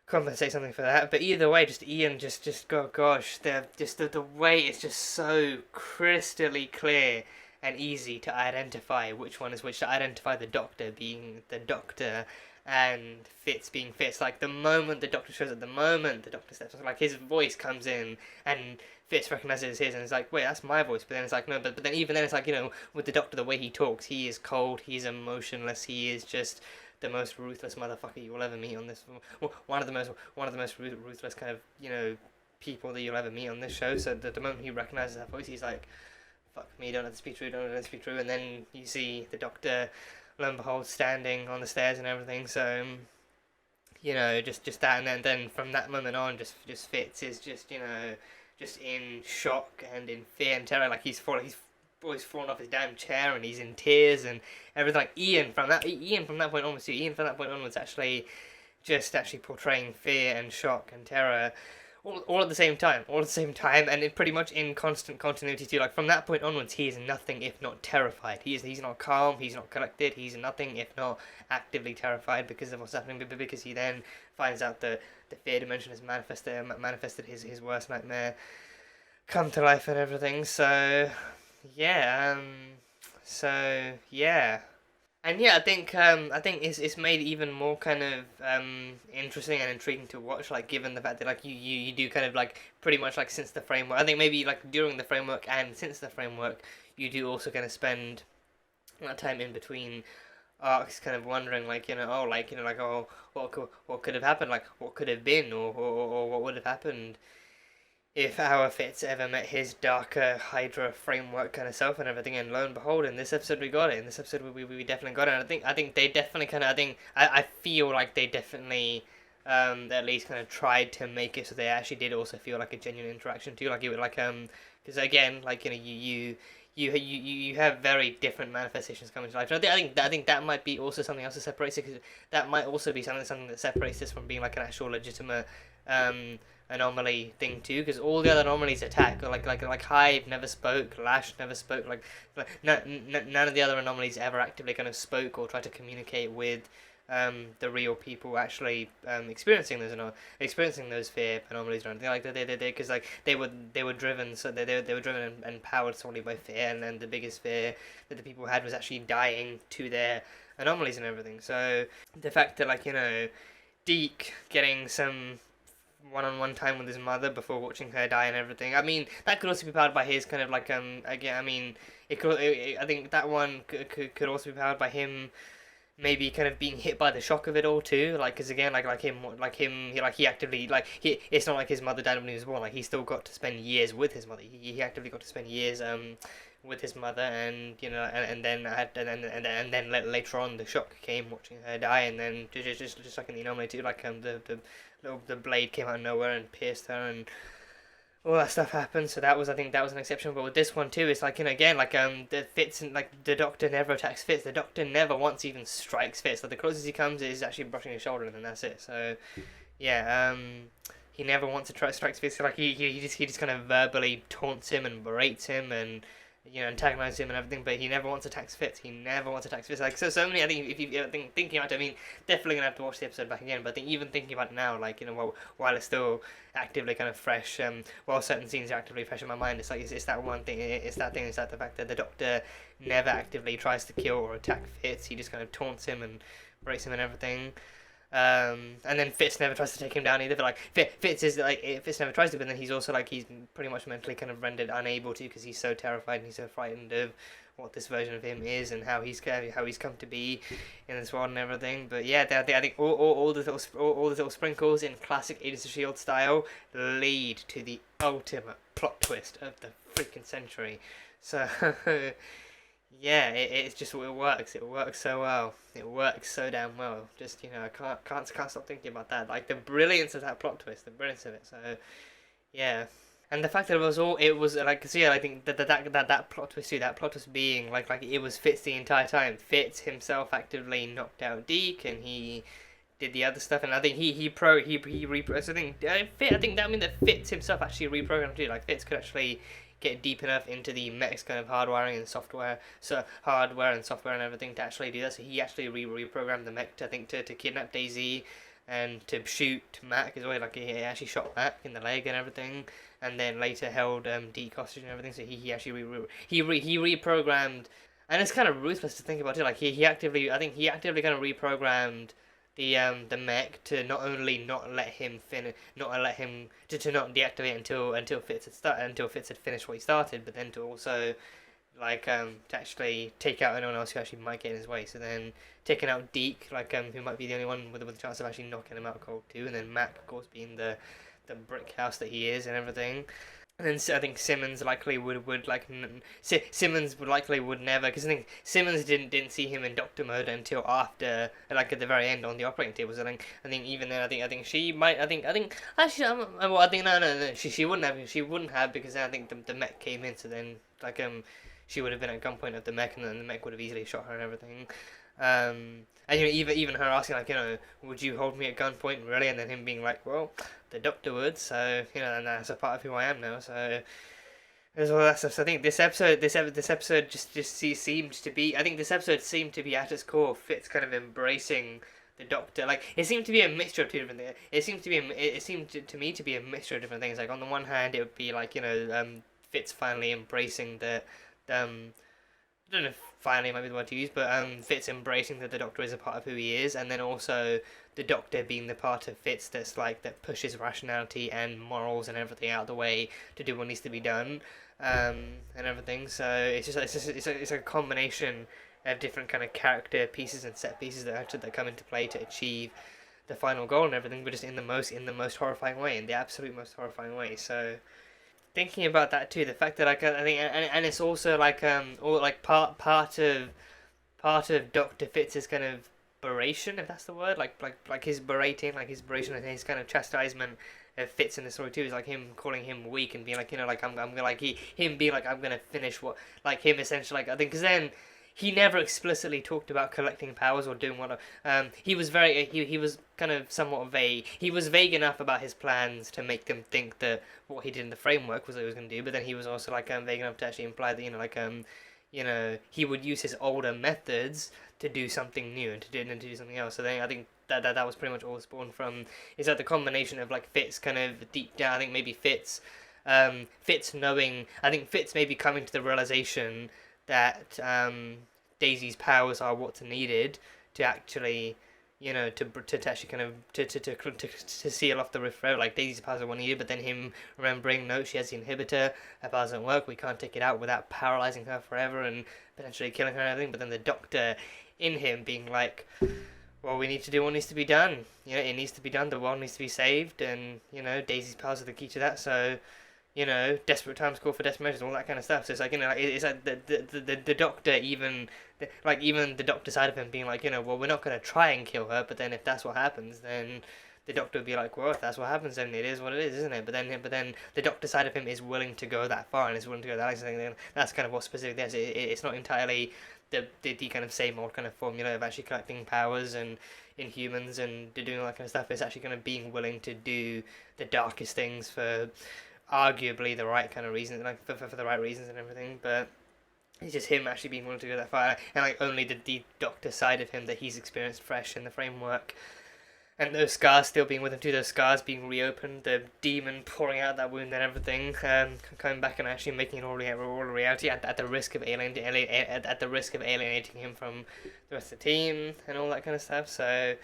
compensate something for that. But either way, just Ian, gosh, the way it's just so crystally clear and easy to identify which one is which, to identify the doctor being the doctor and Fitz being Fitz. Like the moment the doctor shows up, the moment the doctor steps on, like his voice comes in and Fitz recognizes his and it's like, wait, that's my voice. But then it's like, no, but then even then it's like, with the doctor, the way he talks, he is cold, he's emotionless, he is just the most ruthless motherfucker you will ever meet on this. One of the most ruthless kind of people that you'll ever meet on this show. So the moment he recognizes that voice, he's like, fuck me, don't let this be true. And then you see the doctor, lo and behold, standing on the stairs and everything. So just that, and then from that moment on, just Fitz is just in shock and in fear and terror. Like he's fallen off his damn chair and he's in tears and everything. Like Ian from that point onwards actually portraying fear and shock and terror all at the same time, and pretty much in constant continuity too. Like from that point onwards, he is nothing if not terrified. He's not calm, he's not collected, he's nothing if not actively terrified because of what's happening. Because he then finds out the fear dimension has manifested his worst nightmare come to life and everything. So yeah, so yeah. And yeah, I think it's made even more kind of interesting and intriguing to watch, like given the fact that like you do kind of like pretty much like since the framework. I think maybe like during the framework and since the framework, you do also kind of spend that time in between arcs, kind of wondering like what could have happened, like what could have been, or what would have happened if our Fitz ever met his darker Hydra framework kind of self and everything, and lo and behold, in this episode we got it. In this episode we definitely got it. And I think they definitely kind of I feel like they definitely at least kind of tried to make it so they actually did also feel like a genuine interaction too. Like it would like because again like you have very different manifestations coming to life. And I think that might be also something else that separates it, because that might also be something that separates this from being like an actual legitimate anomaly thing too, because all the other anomalies attack, like Hive never spoke, Lash never spoke, like none of the other anomalies ever actively kind of spoke or tried to communicate with the real people actually experiencing those fear anomalies or anything like that. They because like they were driven, so they were driven and powered solely by fear, and then the biggest fear that the people had was actually dying to their anomalies and everything. So the fact that like Deke getting some one-on-one time with his mother before watching her die and everything. I mean, that could also be powered by his kind of like again. I mean, I think that one could also be powered by him maybe kind of being hit by the shock of it all too. Like, because again, he actively it's not like his mother died when he was born. Like, he still got to spend years with his mother. He actively got to spend years with his mother, and and then later on the shock came watching her die, and then just like in the anomaly too, like the blade came out of nowhere and pierced her, and all that stuff happened. So I think that was an exception. But with this one too, it's like again, like the Fitz, and like the Doctor never attacks Fitz. The Doctor never once even strikes Fitz. Like the closest he comes is actually brushing his shoulder, and then that's it. So yeah, he never wants to strike Fitz. Like he just kind of verbally taunts him and berates him and antagonizes him and everything, but he never once attacks Fitz. He never once attacks Fitz. Like so many. I think if you thinking about it, I mean, definitely gonna have to watch the episode back again. But I think even thinking about it now, like while it's still actively kind of fresh, while certain scenes are actively fresh in my mind, it's like it's that one thing. It's that the fact that the Doctor never actively tries to kill or attack Fitz. He just kind of taunts him and berates him and everything. And then Fitz never tries to take him down either. But like Fitz never tries to, but then he's also like he's pretty much mentally kind of rendered unable to, because he's so terrified and he's so frightened of what this version of him is and how he's come to be in this world and everything. But yeah, I think all the little sprinkles in classic Agents of S.H.I.E.L.D. style lead to the ultimate plot twist of the freaking century. So yeah, it works. It works so well. It works so damn well. Just I can't stop thinking about that. Like the brilliance of that plot twist, the brilliance of it. So yeah, and the fact that it was like, so yeah, I think that plot twist too. That plot twist being like it was Fitz the entire time. Fitz himself actively knocked out Deke, and he did the other stuff, and I think he reprogrammed. So I think that means that Fitz himself actually reprogrammed too. Like Fitz could actually get deep enough into the mech's kind of hardwiring and software, hardware and software and everything to actually do that. So he actually reprogrammed the mech to kidnap Daisy and to shoot Mac as well. Like he actually shot Mac in the leg and everything, and then later held Deke hostage and everything. So he actually reprogrammed, and it's kind of ruthless to think about it. Like he actively kind of reprogrammed the mech to not only not let him to not deactivate until Fitz had finished what he started, but then to also to actually take out anyone else who actually might get in his way. So then taking out Deke, who might be the only one with a chance of actually knocking him out cold too, and then Mac of course being the brick house that he is and everything. And then I think Simmons likely Simmons would never, because I think Simmons didn't see him in Doctor mode until after, like at the very end on the operating table. So I think even then I think she might she wouldn't have because then I think the mech came in, so then she would have been at gunpoint of the mech, and then the mech would have easily shot her and everything. And even her asking would you hold me at gunpoint really, and then him being like, well, the Doctor would, so and that's a part of who I am now. So there's all that stuff. So I think this episode seemed to be. I think this episode seemed to be at its core Fitz kind of embracing the Doctor. Like it seemed to be a mixture of two different things. It seemed to me to be a mixture of different things. Like on the one hand, it would be Fitz finally embracing the I don't know if finally might be the word to use, but Fitz embracing that the Doctor is a part of who he is, and then also the Doctor being the part of Fitz that's like that pushes rationality and morals and everything out of the way to do what needs to be done, and everything. So it's a combination of different kind of character pieces and set pieces that come into play to achieve the final goal and everything, but just in the most horrifying way, in the absolute most horrifying way. So thinking about that too, the fact that I think, and it's also like or like part of Dr. Fitz's kind of beration, if that's the word, like his berating, like his beration and his kind of chastisement of Fitz in the story too, is like him calling him weak and being like, you know, like I'm gonna like him being like I'm gonna finish what, like him essentially, like I think, because then he never explicitly talked about collecting powers or doing what. He was he was kind of somewhat vague. He was vague enough about his plans to make them think that what he did in the framework was what he was going to do. But then he was also like vague enough to actually imply that, you know, like he would use his older methods to do something new and to do something else. So then I think that was pretty much all spawned from, is that the combination of like Fitz kind of deep down. I think maybe Fitz knowing. I think Fitz maybe coming to the realization that Daisy's powers are what's needed to actually, you know, to actually kind of to seal off the rift forever. Like Daisy's powers are what needed, but then him remembering, no, she has the inhibitor, her powers don't work, we can't take it out without paralyzing her forever and potentially killing her and everything. But then the Doctor in him being like, well, we need to do what needs to be done. You know, it needs to be done. The world needs to be saved, and you know, Daisy's powers are the key to that. So, you know, desperate times call for desperate measures, all that kind of stuff. So it's like, you know, like, it's like the Doctor, even the Doctor side of him being like, you know, well, we're not going to try and kill her, but then if that's what happens, then the Doctor would be like, well, if that's what happens, then it is what it is, isn't it? But then the Doctor side of him is willing to go that far and is willing to go that extent. And that's kind of what specific there is. It's not entirely the kind of same old kind of formula of actually collecting powers and in humans and doing all that kind of stuff. It's actually kind of being willing to do the darkest things for arguably the right kind of reasons, like for the right reasons and everything. But it's just him actually being willing to go that far, and like only the Doctor side of him that he's experienced fresh in the framework, and those scars still being with him too, those scars being reopened, the demon pouring out that wound and everything, coming back and actually making it all a reality at the risk of alienating him from the rest of the team and all that kind of stuff. So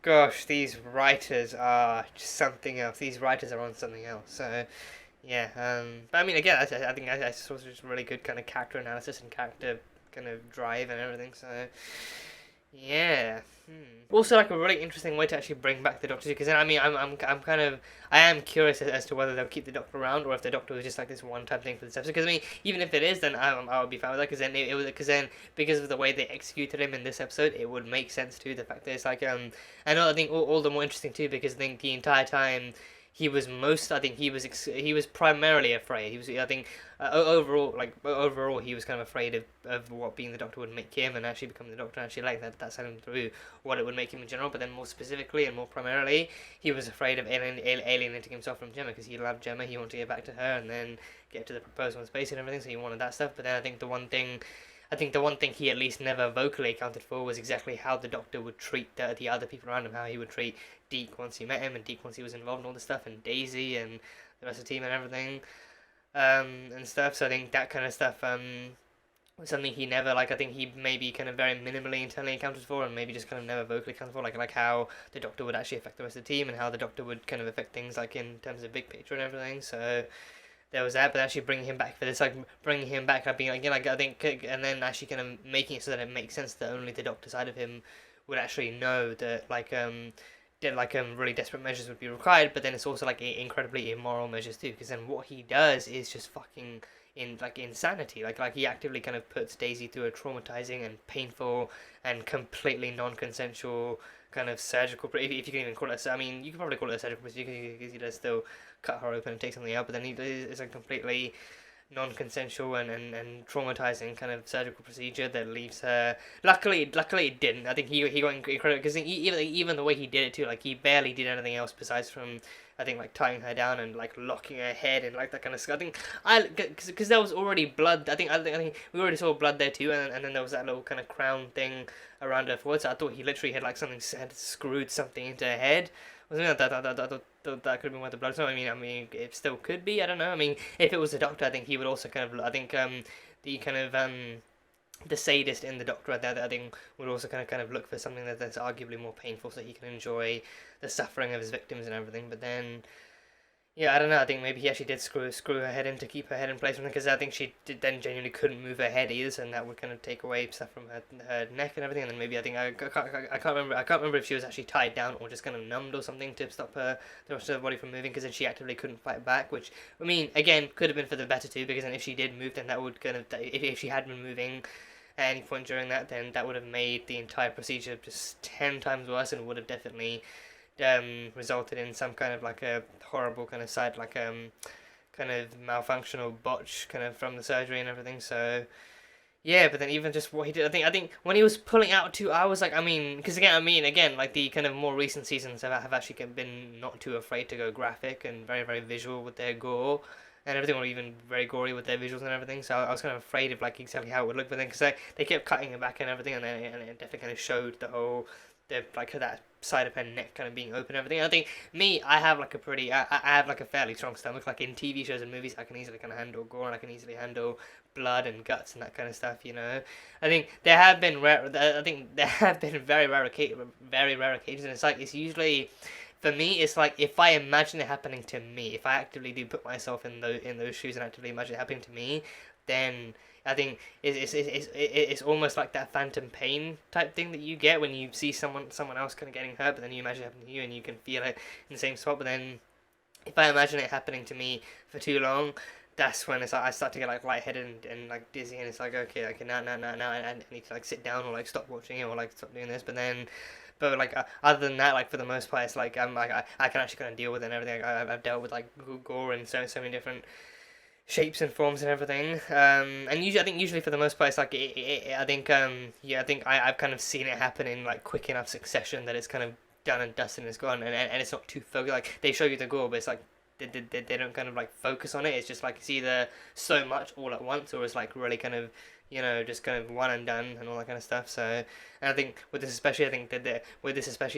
gosh, these writers are just something else. These writers are on something else. So, yeah. But I mean, again, I think it's also just really good kind of character analysis and character kind of drive and everything. So, yeah. Also, like a really interesting way to actually bring back the Doctor, because then I mean, I am curious as to whether they'll keep the Doctor around or if the Doctor was just like this one-time thing for this episode. Because I mean, even if it is, then I would be fine with that. Because of the way they executed him in this episode, it would make sense too. The fact that it's like I think all the more interesting too, because I think the entire time he was primarily afraid. He was, I think, overall he was kind of afraid of what being the Doctor would make him, and actually becoming the Doctor, and actually like that sent him through what it would make him in general. But then more specifically and more primarily, he was afraid of alienating himself from Gemma, because he loved Gemma, he wanted to get back to her and then get to the proposal in space and everything, so he wanted that stuff. But then I think the one thing he at least never vocally accounted for was exactly how the Doctor would treat the other people around him, how he would treat Deke once he met him, and Deke once he was involved in all this stuff, and Daisy and the rest of the team and everything, and stuff. So I think that kind of stuff was something he never, I think he maybe kind of very minimally internally accounted for, and maybe just kind of never vocally accounted for, like how the Doctor would actually affect the rest of the team, and how the Doctor would kind of affect things like in terms of big picture and everything. So there was that, but actually bringing him back for this, bringing him back, being like, you know, I think, and then actually kind of making it so that it makes sense that only the Doctor side of him would actually know that, really desperate measures would be required, but then it's also incredibly immoral measures too, because then what he does is just fucking insanity. Like he actively kind of puts Daisy through a traumatizing and painful and completely non-consensual kind of surgical, if you can even call it. I mean, you could probably call it a surgical procedure, because he does still cut her open and take something out, but then it's a completely non-consensual and traumatizing kind of surgical procedure that leaves her. Luckily it didn't. I think he got incredible, because even the way he did it too, like he barely did anything else besides from I think like tying her down and like locking her head and like that kind of stuff. I think because there was already blood. I think we already saw blood there too, and then there was that little kind of crown thing around her forehead. So I thought he literally had like had screwed something into her head. Wasn't it? That could have been where the blood's not. I mean, it still could be. I don't know. I mean, if it was a doctor, I think he would also kind of. I think the kind of the sadist in the doctor, I think, would also kind of look for something that's arguably more painful, so he can enjoy the suffering of his victims and everything. But then, yeah, I don't know. I think maybe he actually did screw her head in to keep her head in place, because I think she then genuinely couldn't move her head either, and that would kind of take away stuff from her neck and everything. And then maybe I think I can't remember if she was actually tied down or just kind of numbed or something to stop the rest of her body from moving, because then she actively couldn't fight back. Which, I mean, again, could have been for the better too, because then if she did move, then that would kind of, if she had been moving at any point during that, then that would have made the entire procedure just 10 times worse, and would have definitely resulted in some kind of like a horrible kind of side, like kind of malfunction or botch kind of from the surgery and everything. So yeah, but then even just what he did, I think when he was pulling out too, I was like, I mean, because again, like the kind of more recent seasons have actually been not too afraid to go graphic and very, very visual with their gore and everything, or even very gory with their visuals and everything. So I was kind of afraid of like exactly how it would look, but then because they kept cutting it back and everything, and it definitely kind of showed the whole, like that side of her neck kind of being open and everything. I think I have like I have like a fairly strong stomach. Like in TV shows and movies, I can easily kind of handle gore, and I can easily handle blood and guts and that kind of stuff. You know, I think there have been very rare occasions, and it's usually. For me, it's like if I imagine it happening to me, if I actively do put myself in those shoes and actively imagine it happening to me, then I think it's almost like that phantom pain type thing that you get when you see someone else kind of getting hurt, but then you imagine it happening to you and you can feel it in the same spot. But then if I imagine it happening to me for too long, that's when it's like I start to get like lightheaded and like dizzy, and it's like okay, now I need to like sit down or like stop watching it or like stop doing this. But like other than that, like for the most part, it's like I can actually kind of deal with it and everything. I've dealt with like gore in so many different shapes and forms and everything. And usually for the most part, it's like I think I've kind of seen it happen in like quick enough succession that it's kind of done and dusted and it's gone, and it's not too focused. Like they show you the gore, but it's like they don't kind of like focus on it. It's just like it's either so much all at once, or it's like really kind of, you know, just kind of one and done and all that kind of stuff. So, and I think with this especially,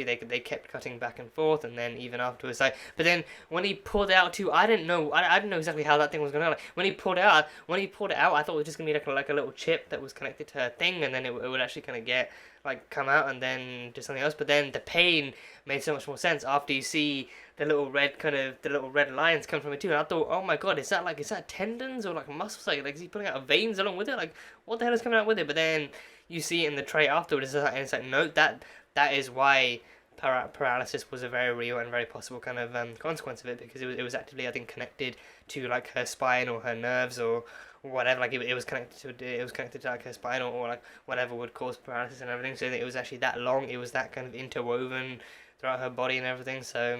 they kept cutting back and forth, and then even afterwards, like, but then when he pulled out too, I didn't know exactly how that thing was gonna. Like, when he pulled it out, I thought it was just gonna be like a little chip that was connected to her thing, and then it would actually kind of get like come out and then do something else. But then the pain made so much more sense after you see the little red lines come from it too. And I thought, oh my god, is that tendons or like muscles? Like is he pulling out veins along with it? Like what the hell is coming out with it? But then you see it in the tray afterwards, and it's like no, that is why paralysis was a very real and very possible kind of consequence of it, because it was actively, I think, connected to like her spine or her nerves or whatever. Like it was connected to like her spine or like whatever would cause paralysis and everything. So it was actually that long. It was that kind of interwoven throughout her body and everything. So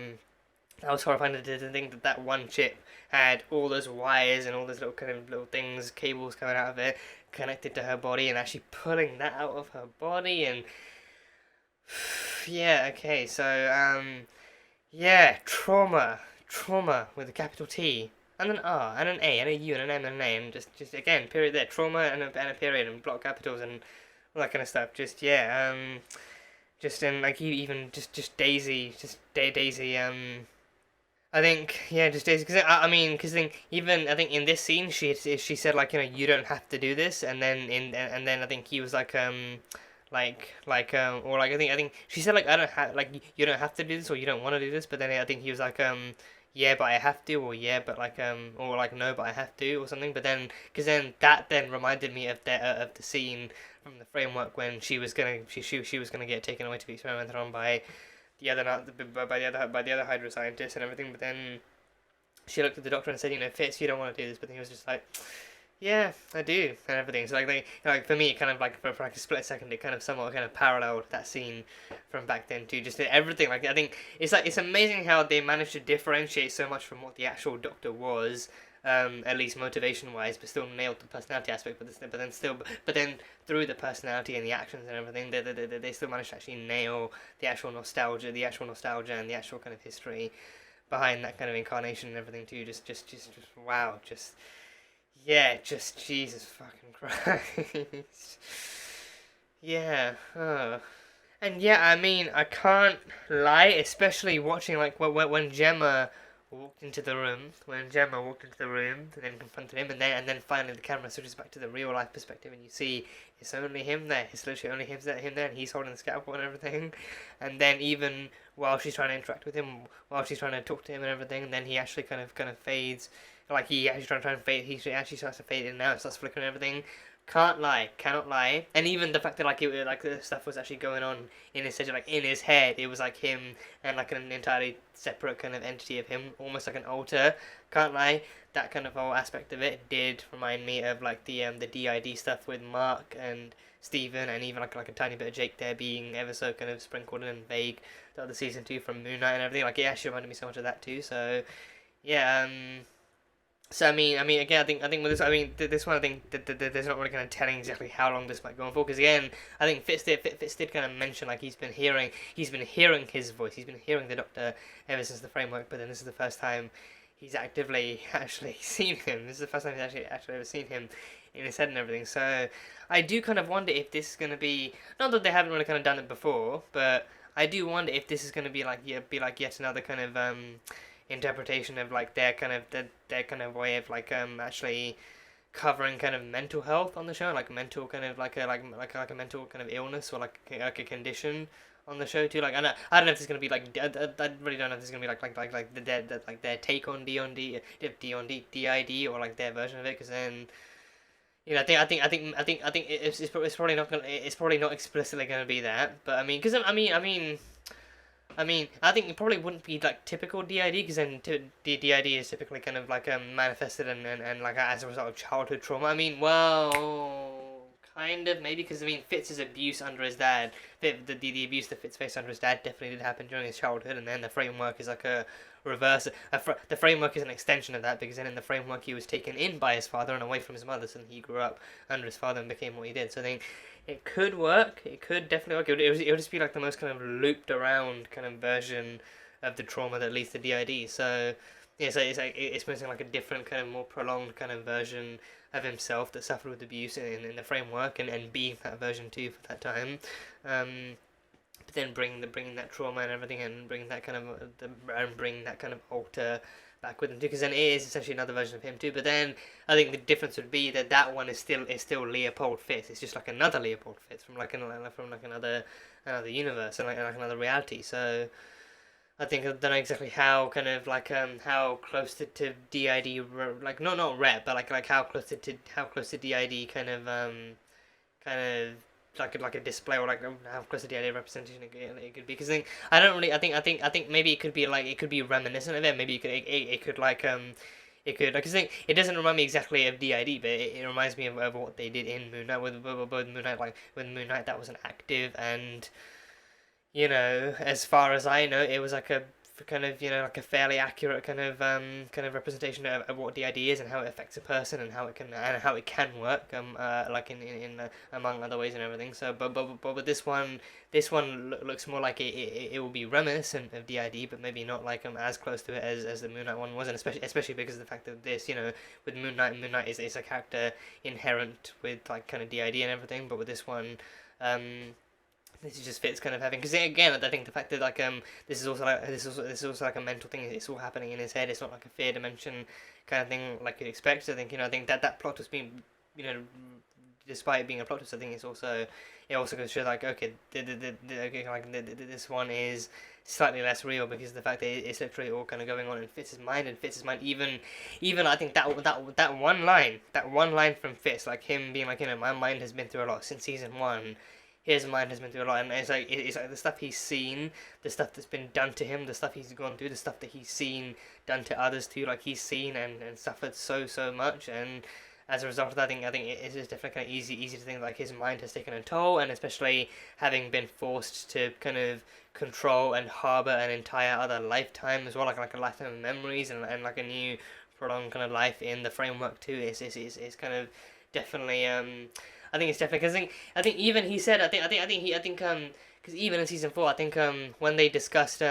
I was horrifying to think that one chip had all those wires and all those little things, cables coming out of it, connected to her body, and actually pulling that out of her body. And yeah, okay, so yeah, trauma with a capital T and an R and an A and a U and an M and an A, and just again period there, trauma and a period and block capitals and all that kind of stuff. Just yeah, just in like even just Daisy, I think, yeah, just Daisy, because I think in this scene she said like, you know, you don't have to do this, and then I think he was like I think she said like, I don't have, like, you don't have to do this, or you don't want to do this, but then I think he was like yeah, but I have to, or yeah, but like or like no, but I have to, or something. But then because then that reminded me of the scene from the framework when she was gonna get taken away to be experimented on by the other Hydra scientist and everything. But then she looked at the doctor and said, you know, Fitz, you don't want to do this. But then he was just like, yeah, I do, and everything. So like for me, it kind of like for like a split second, it kind of somewhat kind of paralleled that scene from back then too. Just everything. Like I think it's amazing how they managed to differentiate so much from what the actual Doctor was. At least motivation wise, but still nailed the personality aspect. But then through the personality and the actions and everything, they still managed to actually nail the actual nostalgia and the actual kind of history behind that kind of incarnation and everything too. Just wow, yeah, just Jesus fucking Christ. Yeah. And yeah, I mean, I can't lie, especially watching like when Gemma walked into the room, and then confronted him, and then finally the camera switches back to the real life perspective, and you see it's only him there. It's literally only him there, and he's holding the scalpel and everything. And then even while she's trying to interact with him, while she's trying to talk to him and everything, and then he actually kind of fades, like he actually trying to fade. He actually starts to fade in and out, starts flickering and everything. Cannot lie. And even the fact that like the stuff was actually going on in his head, like in his head, it was like him and like an entirely separate kind of entity of him, almost like an alter. Can't lie, that kind of whole aspect of it did remind me of like the DID stuff with Mark and Steven, and even like a tiny bit of Jake there being ever so kind of sprinkled in and vague throughout the season 2 from Moon Knight and everything. Like it actually reminded me so much of that too. So yeah. So I mean, again, I think with this, this one, I think that there's not really kind of telling exactly how long this might go on for. Because again, I think Fitz did kind of mention like he's been hearing his voice, he's been hearing the Doctor ever since the framework. But then this is the first time he's actively actually seen him. This is the first time he's actually ever seen him in his head and everything. So I do kind of wonder if this is going to be, not that they haven't really kind of done it before, but I do wonder if this is going to be like yet another kind of interpretation of like their kind of way of like actually covering kind of mental health on the show, like mental kind of like a mental kind of illness or like a condition on the show too. Like I don't know if it's gonna be like I really don't know if it's gonna be like their take on DID or like their version of it, because then I think it's probably not explicitly gonna be that, but I mean I think it probably wouldn't be like typical DID, because then the DID is typically kind of like manifested and like as a result of childhood trauma. I mean, well, kind of maybe, because I mean Fitz's abuse under his dad, the abuse that Fitz faced under his dad definitely did happen during his childhood, and then the framework is like a reverse. The framework is an extension of that, because then in the framework he was taken in by his father and away from his mother, so he grew up under his father and became what he did. So I think it could work. It could definitely work. It would just be like the most kind of looped around kind of version of the trauma that leads to DID. So yeah, so it's missing like a different kind of more prolonged kind of version of himself that suffered with abuse in the framework, and being that version too for that time. But then bring that trauma and everything, and bring that kind of alter back with him too, because then it is essentially another version of him too. But then I think the difference would be that one is still Leopold Fitz. It's just like another Leopold Fitz from another universe and like another reality. So I think I don't know exactly how kind of like how close to DID, like not rep, but like how close to DID kind of like a display, or like how close to DID representation it could be. Because I think maybe it could be reminiscent of it. Maybe it could like it doesn't remind me exactly of DID, but it reminds me of what they did in Moon Knight with Moon Knight. Like with Moon Knight, that was an active, and as far as I know, it was like a kind of like a fairly accurate kind of representation of what DID is and how it affects a person and how it can work like in among other ways and everything. So but with this one looks more like it will be reminiscent of DID, but maybe not like as close to it as the Moon Knight one was, and especially because of the fact that this with Moon Knight is a character inherent with like kind of DID and everything, but with this one this just fits kind of having, because again I think the fact that like this is also like a mental thing. It's all happening in his head. It's not like a fear dimension kind of thing like you'd expect. I think I think that plot was being despite it being a plot twist, I think it also goes to show like okay this one is slightly less real, because of the fact that it's literally all kind of going on in Fitz's mind, even I think that one line from Fitz, like him being like my mind has been through a lot since season 1. His mind has been through a lot, and it's like the stuff he's seen, the stuff that's been done to him, the stuff he's gone through, the stuff that he's seen done to others too. Like he's seen and suffered so much, and as a result of that, I think it is definitely kind of easy to think like his mind has taken a toll, and especially having been forced to kind of control and harbour an entire other lifetime as well, like a lifetime of memories and like a new prolonged kind of life in the framework too. It's kind of definitely I think it's definitely, because I think even he said, because even in season 4, I think when they discussed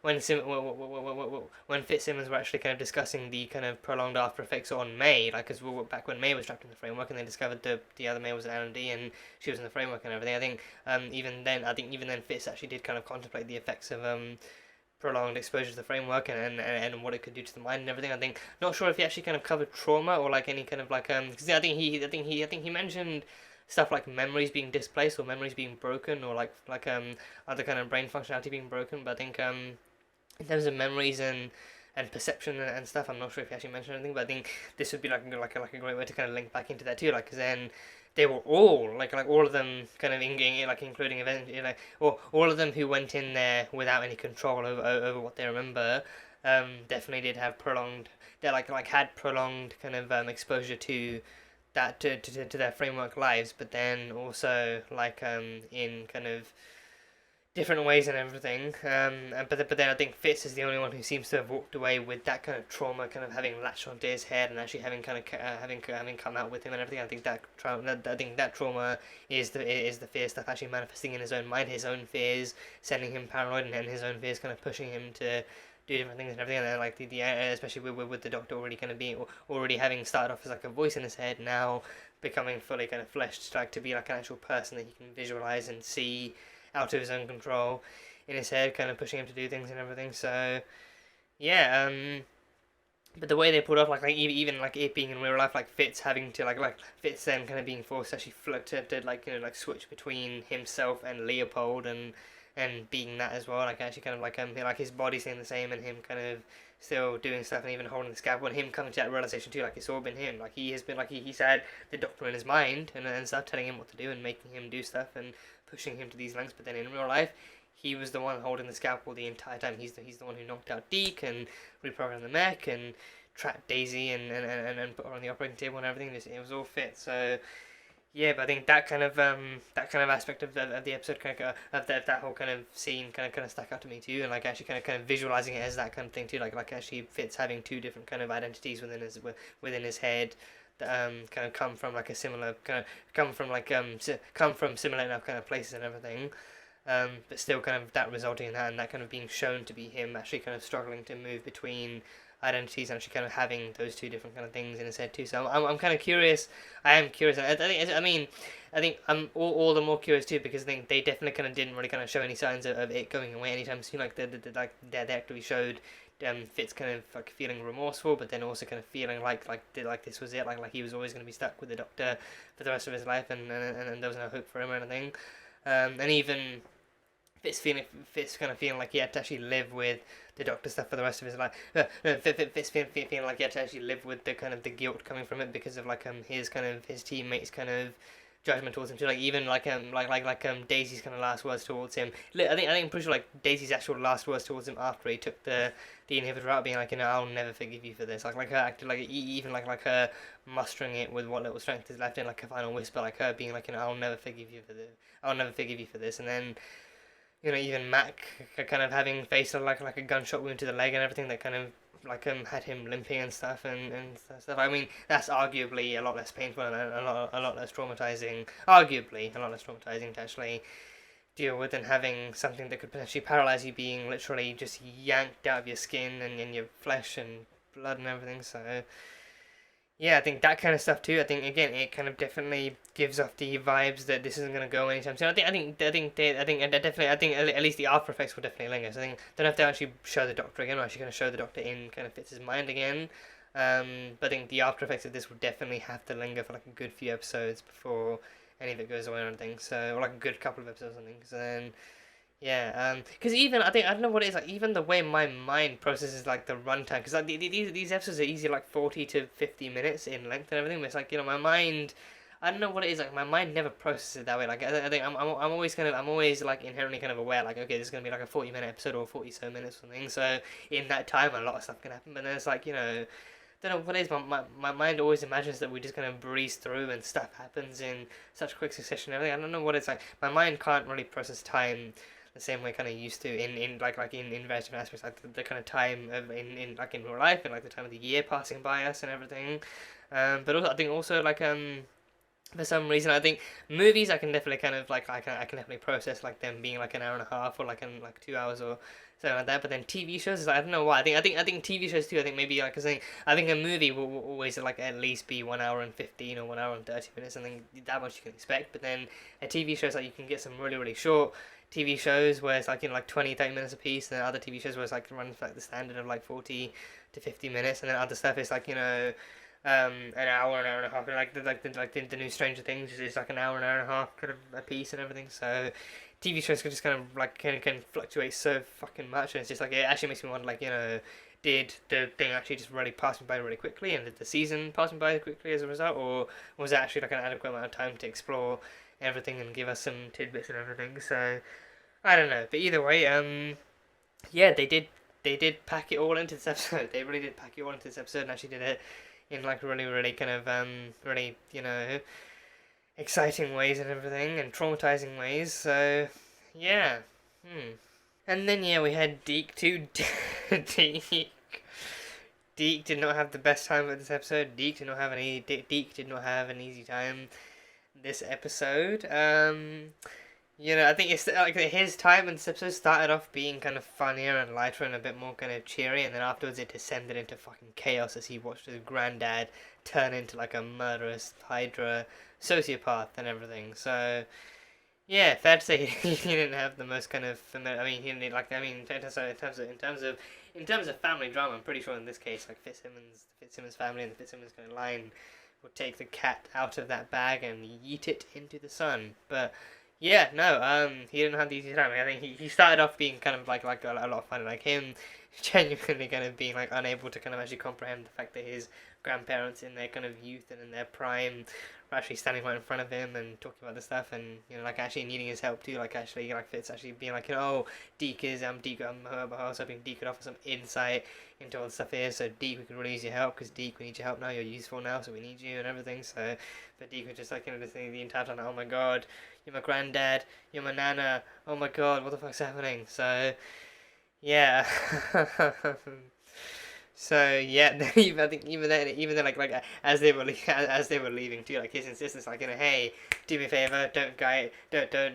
when Fitzsimmons were actually kind of discussing the kind of prolonged after effects on May, like, because back when May was trapped in the framework and they discovered the other May was an LMD and she was in the framework and everything, I think even then Fitz actually did kind of contemplate the effects of prolonged exposure to the framework and what it could do to the mind and everything. I think, not sure if he actually kind of covered trauma or like any kind of like because I think he mentioned stuff like memories being displaced or memories being broken or like other kind of brain functionality being broken. But I think in terms of memories and perception and stuff, I'm not sure if he actually mentioned anything, but I think this would be like a great way to kind of link back into that too, like, because then they were all like all of them kind of including eventually like all of them who went in there without any control over what they remember, definitely did have prolonged, they had prolonged kind of exposure to that to their framework lives, but then also like in kind of different ways and everything, but then I think Fitz is the only one who seems to have walked away with that kind of trauma kind of having latched onto his head and actually having kind of having come out with him and everything. I think that trauma is the fear stuff actually manifesting in his own mind, his own fears sending him paranoid, and his own fears kind of pushing him to do different things and everything. And then like the especially with the Doctor already kind of being already having started off as like a voice in his head, now becoming fully kind of fleshed, like to be like an actual person that he can visualize and see out of his own control in his head, kind of pushing him to do things and everything. So yeah, but the way they put off like even like it being in real life, like Fitz having to like Fitz then kind of being forced to actually to like, you know, like switch between himself and Leopold and being that as well, like actually kind of like his body staying the same and him kind of still doing stuff and even holding the scalpel, and him coming to that realization too, like it's all been him, like he has been like he's had the Doctor in his mind and stuff telling him what to do and making him do stuff and pushing him to these lengths, but then in real life he was the one holding the scalpel the entire time. He's the one who knocked out Deke and reprogrammed the mech and trapped Daisy and put her on the operating table and everything. It was all fit. So yeah, but I think that kind of aspect of the episode kind of that whole kind of scene kind of stuck out to me too, and like actually kind of visualizing it as that kind of thing too, like actually Fitz having two different kind of identities within his head that kind of come from like a similar come from similar enough kind of places and everything, but still kind of that resulting in that and that kind of being shown to be him actually kind of struggling to move between identities and actually kind of having those two different kind of things in his head too. So I'm kind of curious. I am curious. I think I'm all the more curious too, because I think they definitely kind of didn't really kind of show any signs of it going away anytime soon. Like they actually showed Fitz kind of like feeling remorseful, but then also kind of feeling like this was it, like he was always going to be stuck with the Doctor for the rest of his life, and there was no hope for him or anything. And even Fitz kind of feeling like he had to actually live with the Doctor stuff for the rest of his life. Fitz feeling like he had to actually live with the kind of the guilt coming from it because of like his teammates kind of judgment towards him too. Like even like Daisy's kind of last words towards him. I think I'm pretty sure like Daisy's actual last words towards him after he took the inhibitor out, being like, you know, I'll never forgive you for this. Like her acting like even like her mustering it with what little strength is left in, like a final whisper, like her being like, you know, I'll never forgive you for this. I'll never forgive you for this. And then, you know, even Mac kind of having faced like a gunshot wound to the leg and everything that kind of like had him limping and stuff and stuff. I mean, that's arguably a lot less painful and a lot less traumatizing. Arguably a lot less traumatizing to actually deal with than having something that could potentially paralyze you being literally just yanked out of your skin and your flesh and blood and everything. So yeah, I think that kind of stuff too. I think again, it kind of definitely gives off the vibes that this isn't gonna go anytime soon. I think at least the after effects will definitely linger. So I think they don't have to actually show the Doctor again, or actually gonna show the Doctor in kind of Fitz's mind again. But I think the after effects of this will definitely have to linger for like a good few episodes before any of it goes away or anything. So, or like a good couple of episodes, I think. So then, yeah, because even I don't know what it is, like even the way my mind processes like the runtime, because like these episodes are easy like 40 to 50 minutes in length and everything, but it's like, you know, my mind, I don't know what it is, like my mind never processes it that way. Like I think I'm always like inherently kind of aware, like, okay, this is gonna be like a 40-minute episode or 40 so minutes or something, so in that time a lot of stuff can happen, but then it's like, you know, I don't know what it is, my mind always imagines that we just kind of breeze through and stuff happens in such quick succession and everything. I don't know what it's like, my mind can't really process time the same way kind of used to in various different aspects, like the kind of time of in real life and like the time of the year passing by us and everything. But also I think also like for some reason. I think movies I can definitely kind of like I can definitely process like them being like an hour and a half or like in like 2 hours or something like that. But then TV shows is like, I don't know why. I think TV shows too. I think maybe like I think a movie will always like at least be 1 hour and 15 or 1 hour and 30 minutes. I think that much you can expect. But then a TV show is like you can get some really short TV shows where it's like, you know, like 20-30 minutes a piece, and then other TV shows where it's like runs like the standard of like 40 to 50 minutes, and then other stuff is like, you know, an hour and a half, like the new Stranger Things is like an hour and a half kind of a piece and everything. So TV shows can just kind of like can fluctuate so fucking much, and it's just like it actually makes me wonder, like, you know, did the thing actually just really pass me by really quickly, and did the season pass me by quickly as a result, or was it actually like an adequate amount of time to explore everything and give us some tidbits and everything? So I don't know, but either way, yeah, they did pack it all into this episode. They really did pack it all into this episode, and actually did it in like really kind of really, you know, exciting ways and everything, and traumatizing ways. So yeah, and then yeah, we had Deke too. Deke did not have the best time with this episode. Deke did not have an easy time this episode. You know, I think it's like his time in this episode started off being kind of funnier and lighter and a bit more kind of cheery, and then afterwards it descended into fucking chaos as he watched his granddad turn into like a murderous Hydra sociopath and everything. So yeah, fair to say he didn't have the most kind of familiar. I mean, he didn't like. I mean, in terms of family drama, I'm pretty sure in this case, like the Fitzsimmons family and the Fitzsimmons kind of line would take the cat out of that bag and yeet it into the sun. But yeah, no, he didn't have the easy time. I think he started off being kind of like a lot of fun, like him genuinely kind of being like unable to kind of actually comprehend the fact that his grandparents in their kind of youth and in their prime were actually standing right in front of him and talking about this stuff, and, you know, like actually needing his help too, like actually like Fitz actually being like, you know, oh, Deke is I was hoping Deke could offer some insight into all the stuff here. So Deke, we could really use your help, because Deke, we need your help now, you're useful now, so we need you and everything. So but Deke was just like, you know, listening the entire time, like, oh my god, you're my granddad, you're my nana, oh my god, what the fuck's happening? So yeah. So yeah, I think even then, like as they were leaving too, like his insistence, like, you know, hey, do me a favor, don't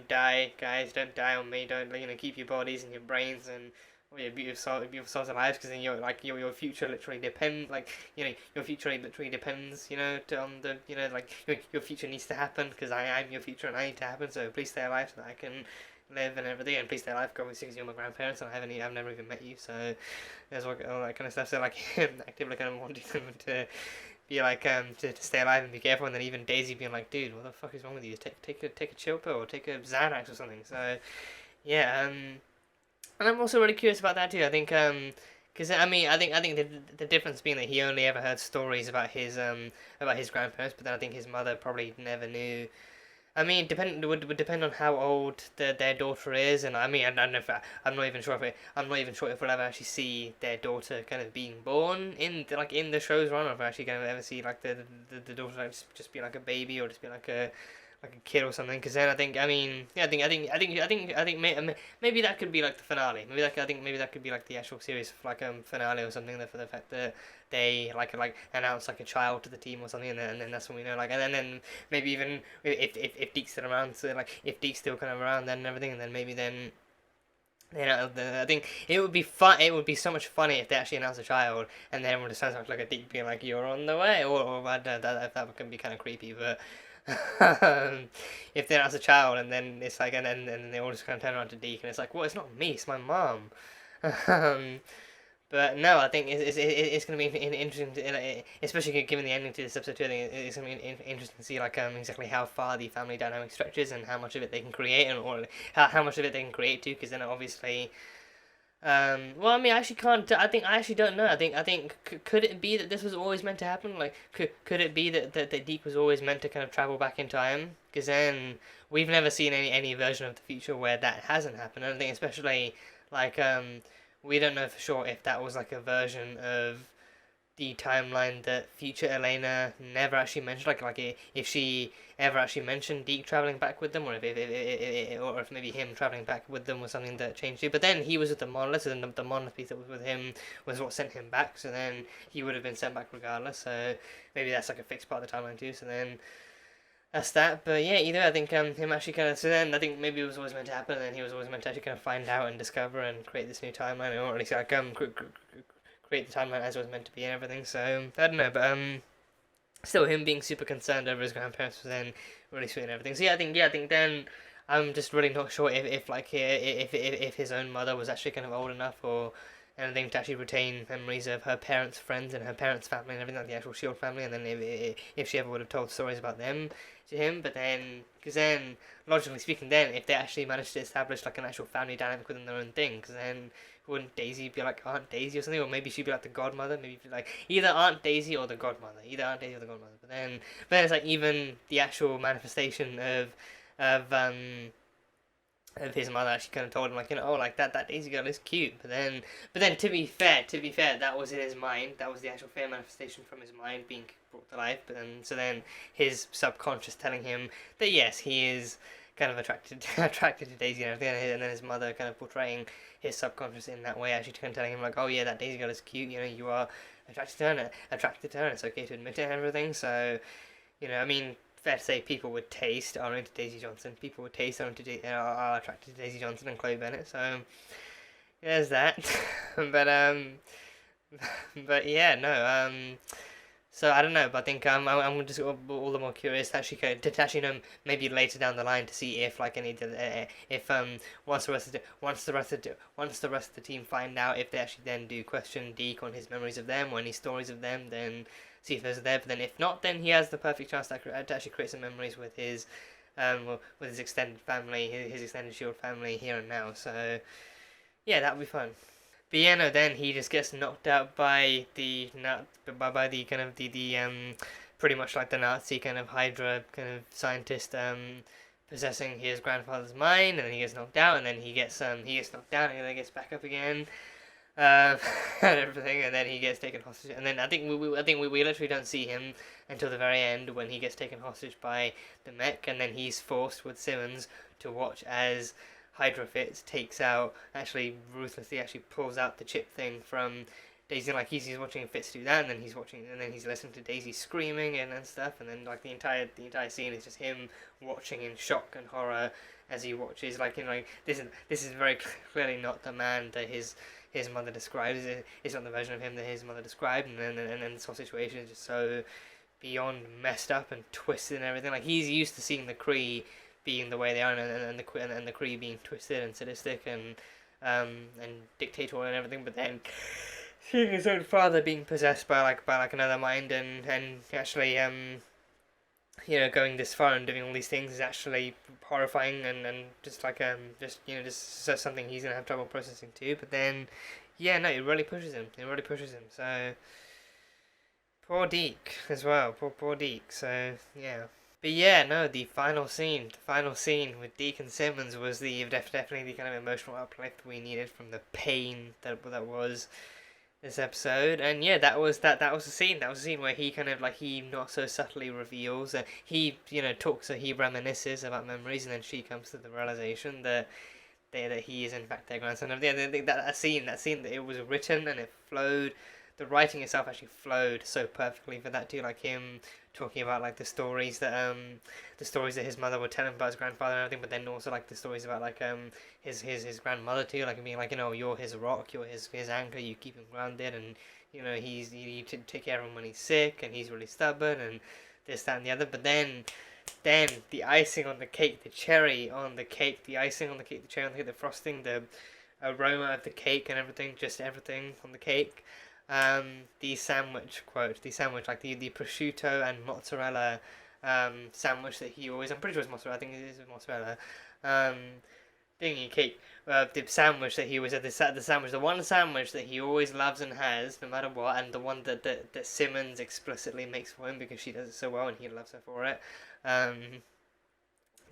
die, guys, don't die on me, don't, you know, keep your bodies and your brains and all your beautiful souls alive, because then your future literally depends, like, you know, your future literally depends, you know, on the, you know, like your future needs to happen, because I'm your future and I need to happen, so please stay alive so that I can live and everything, and please stay alive, obviously, because you're my grandparents and I've never even met you, so there's all that kind of stuff. So like him actively kind of wanting them to be like to stay alive and be careful, and then even Daisy being like, dude, what the fuck is wrong with you? Take a chill pill or take a Xanax or something. So yeah, and I'm also really curious about that too. I think because I think the difference being that he only ever heard stories about his grandparents, but then I think his mother probably never knew. I mean, would depend on how old their daughter is, and I mean, I don't know if I'm not even sure if we'll ever actually see their daughter kind of being born in the show's run, or if we're actually going to ever see like the daughter like just be like a baby or just be like a kid or something. Because then I think maybe that could be like the finale. Maybe that could be like the actual series like finale or something. For the fact that they like announce like a child to the team or something, and then that's when we know, like, and then maybe even if Deke's still around, so like if Deke's still kind of around then and everything, and then maybe then. You know, I think it would be fun. It would be so much funny if they actually announced a child, and then everyone just sounds like a Deke being like, "You're on the way," or I don't know, that can be kind of creepy, but. If they're as a child, and then it's like, and then they all just kind of turn around to Deke, and it's like, well, it's not me, it's my mom. But no, I think it's going to be interesting, especially given the ending to this episode too. I think it's going to be interesting to see like exactly how far the family dynamic stretches and how much of it they can create, and or how much of it they can create too. Because then obviously. Well, I mean, I actually don't know. I think could it be that this was always meant to happen? Like, could it be that Deke was always meant to kind of travel back in time? Because then we've never seen any version of the future where that hasn't happened. I don't think, especially like we don't know for sure if that was like a version of the timeline that future Elena never actually mentioned, like if she ever actually mentioned Deke traveling back with them, or if maybe him traveling back with them was something that changed too. But then he was with the monolith, so then the monolith piece that was with him was what sent him back. So then he would have been sent back regardless. So maybe that's like a fixed part of the timeline too. So then that's that. But yeah, either way, I think him actually kind of. So then I think maybe it was always meant to happen, and then he was always meant to actually kind of find out and discover and create this new timeline, or at least like create the timeline as it was meant to be and everything. So I don't know, but still him being super concerned over his grandparents was then really sweet and everything. So yeah, I think then I'm just really not sure if his own mother was actually kind of old enough or anything to actually retain memories of her parents' friends and her parents' family and everything, like the actual Shield family, and then if she ever would have told stories about them to him. But then, because then, logically speaking, then if they actually managed to establish like an actual family dynamic within their own thing, because then wouldn't Daisy be like Aunt Daisy or something, or maybe she'd be like the godmother, maybe be like either Aunt Daisy or the godmother, But then it's like even the actual manifestation of his mother actually kind of told him like, you know, oh, like that Daisy girl is cute, but then to be fair, that was in his mind, that was the actual fair manifestation from his mind being brought to life. But then his subconscious telling him that yes, he is kind of attracted to Daisy and everything, and then his mother kind of portraying his subconscious in that way, actually kind of telling him like, oh yeah, that Daisy girl is cute, you know, you are attracted to her, and it's okay to admit it and everything. So, you know, I mean, fair to say people with taste are into Daisy Johnson. People with taste are attracted to Daisy Johnson and Chloe Bennett. So there's that. but yeah, no. So I don't know, but I think I'm just all the more curious to actually know maybe later down the line to see if like once the rest of the team find out, if they actually then do question Deke on his memories of them or any stories of them, then see if those are there. But then if not, then he has the perfect chance to actually create some memories with his extended family, his extended Shield family here and now. So yeah, that would be fun. But yeah, no, then he just gets knocked out by the kind of the pretty much like the Nazi kind of Hydra kind of scientist possessing his grandfather's mind, and then he gets knocked out, and then he gets knocked down, and then gets back up again, and everything, and then he gets taken hostage, and then I think we literally don't see him until the very end when he gets taken hostage by the mech, and then he's forced with Simmons to watch as Hydra Fitz takes out, actually ruthlessly pulls out the chip thing from Daisy. Like he's watching Fitz do that, and then he's listening to Daisy screaming and stuff, and then like the entire scene is just him watching in shock and horror as he watches. Like, you know, like this is very clearly not the man that his mother describes. It's not the version of him that his mother described, and then this whole situation is just so beyond messed up and twisted and everything. Like he's used to seeing the Kree being the way they are, and the Kree being twisted and sadistic and dictatorial and everything, but then seeing his own father being possessed by another mind and actually you know, going this far and doing all these things is actually horrifying and just like just something he's gonna have trouble processing too. But then yeah, no, it really pushes him. So poor Deke as well. Poor Deke. So yeah. But yeah, no, the final scene with Deke and Simmons was definitely the kind of emotional uplift we needed from the pain that was this episode. And yeah, that was the scene. That was the scene where he kind of like, he not so subtly reveals, and he, you know, talks, he reminisces about memories, and then she comes to the realization that he is in fact their grandson. I think that scene that it was written and it flowed. The writing itself actually flowed so perfectly for that too, like him talking about like the stories that his mother would tell him about his grandfather and everything, but then also like the stories about like his grandmother too, like being like, you know, you're his rock, you're his anchor, you keep him grounded, and you know, you take care of him when he's sick, and he's really stubborn, and this, that, and the other. But then the icing on the cake, the cherry on the cake, the icing on the cake, the cherry on the cake, the frosting, the aroma of the cake and everything, just everything on the cake. The sandwich, like the prosciutto and mozzarella sandwich that he always, I'm pretty sure it's mozzarella, I think it is mozzarella, thingy cake, the sandwich that he always had, the one sandwich that he always loves and has no matter what, and the one that Simmons explicitly makes for him because she does it so well and he loves her for it.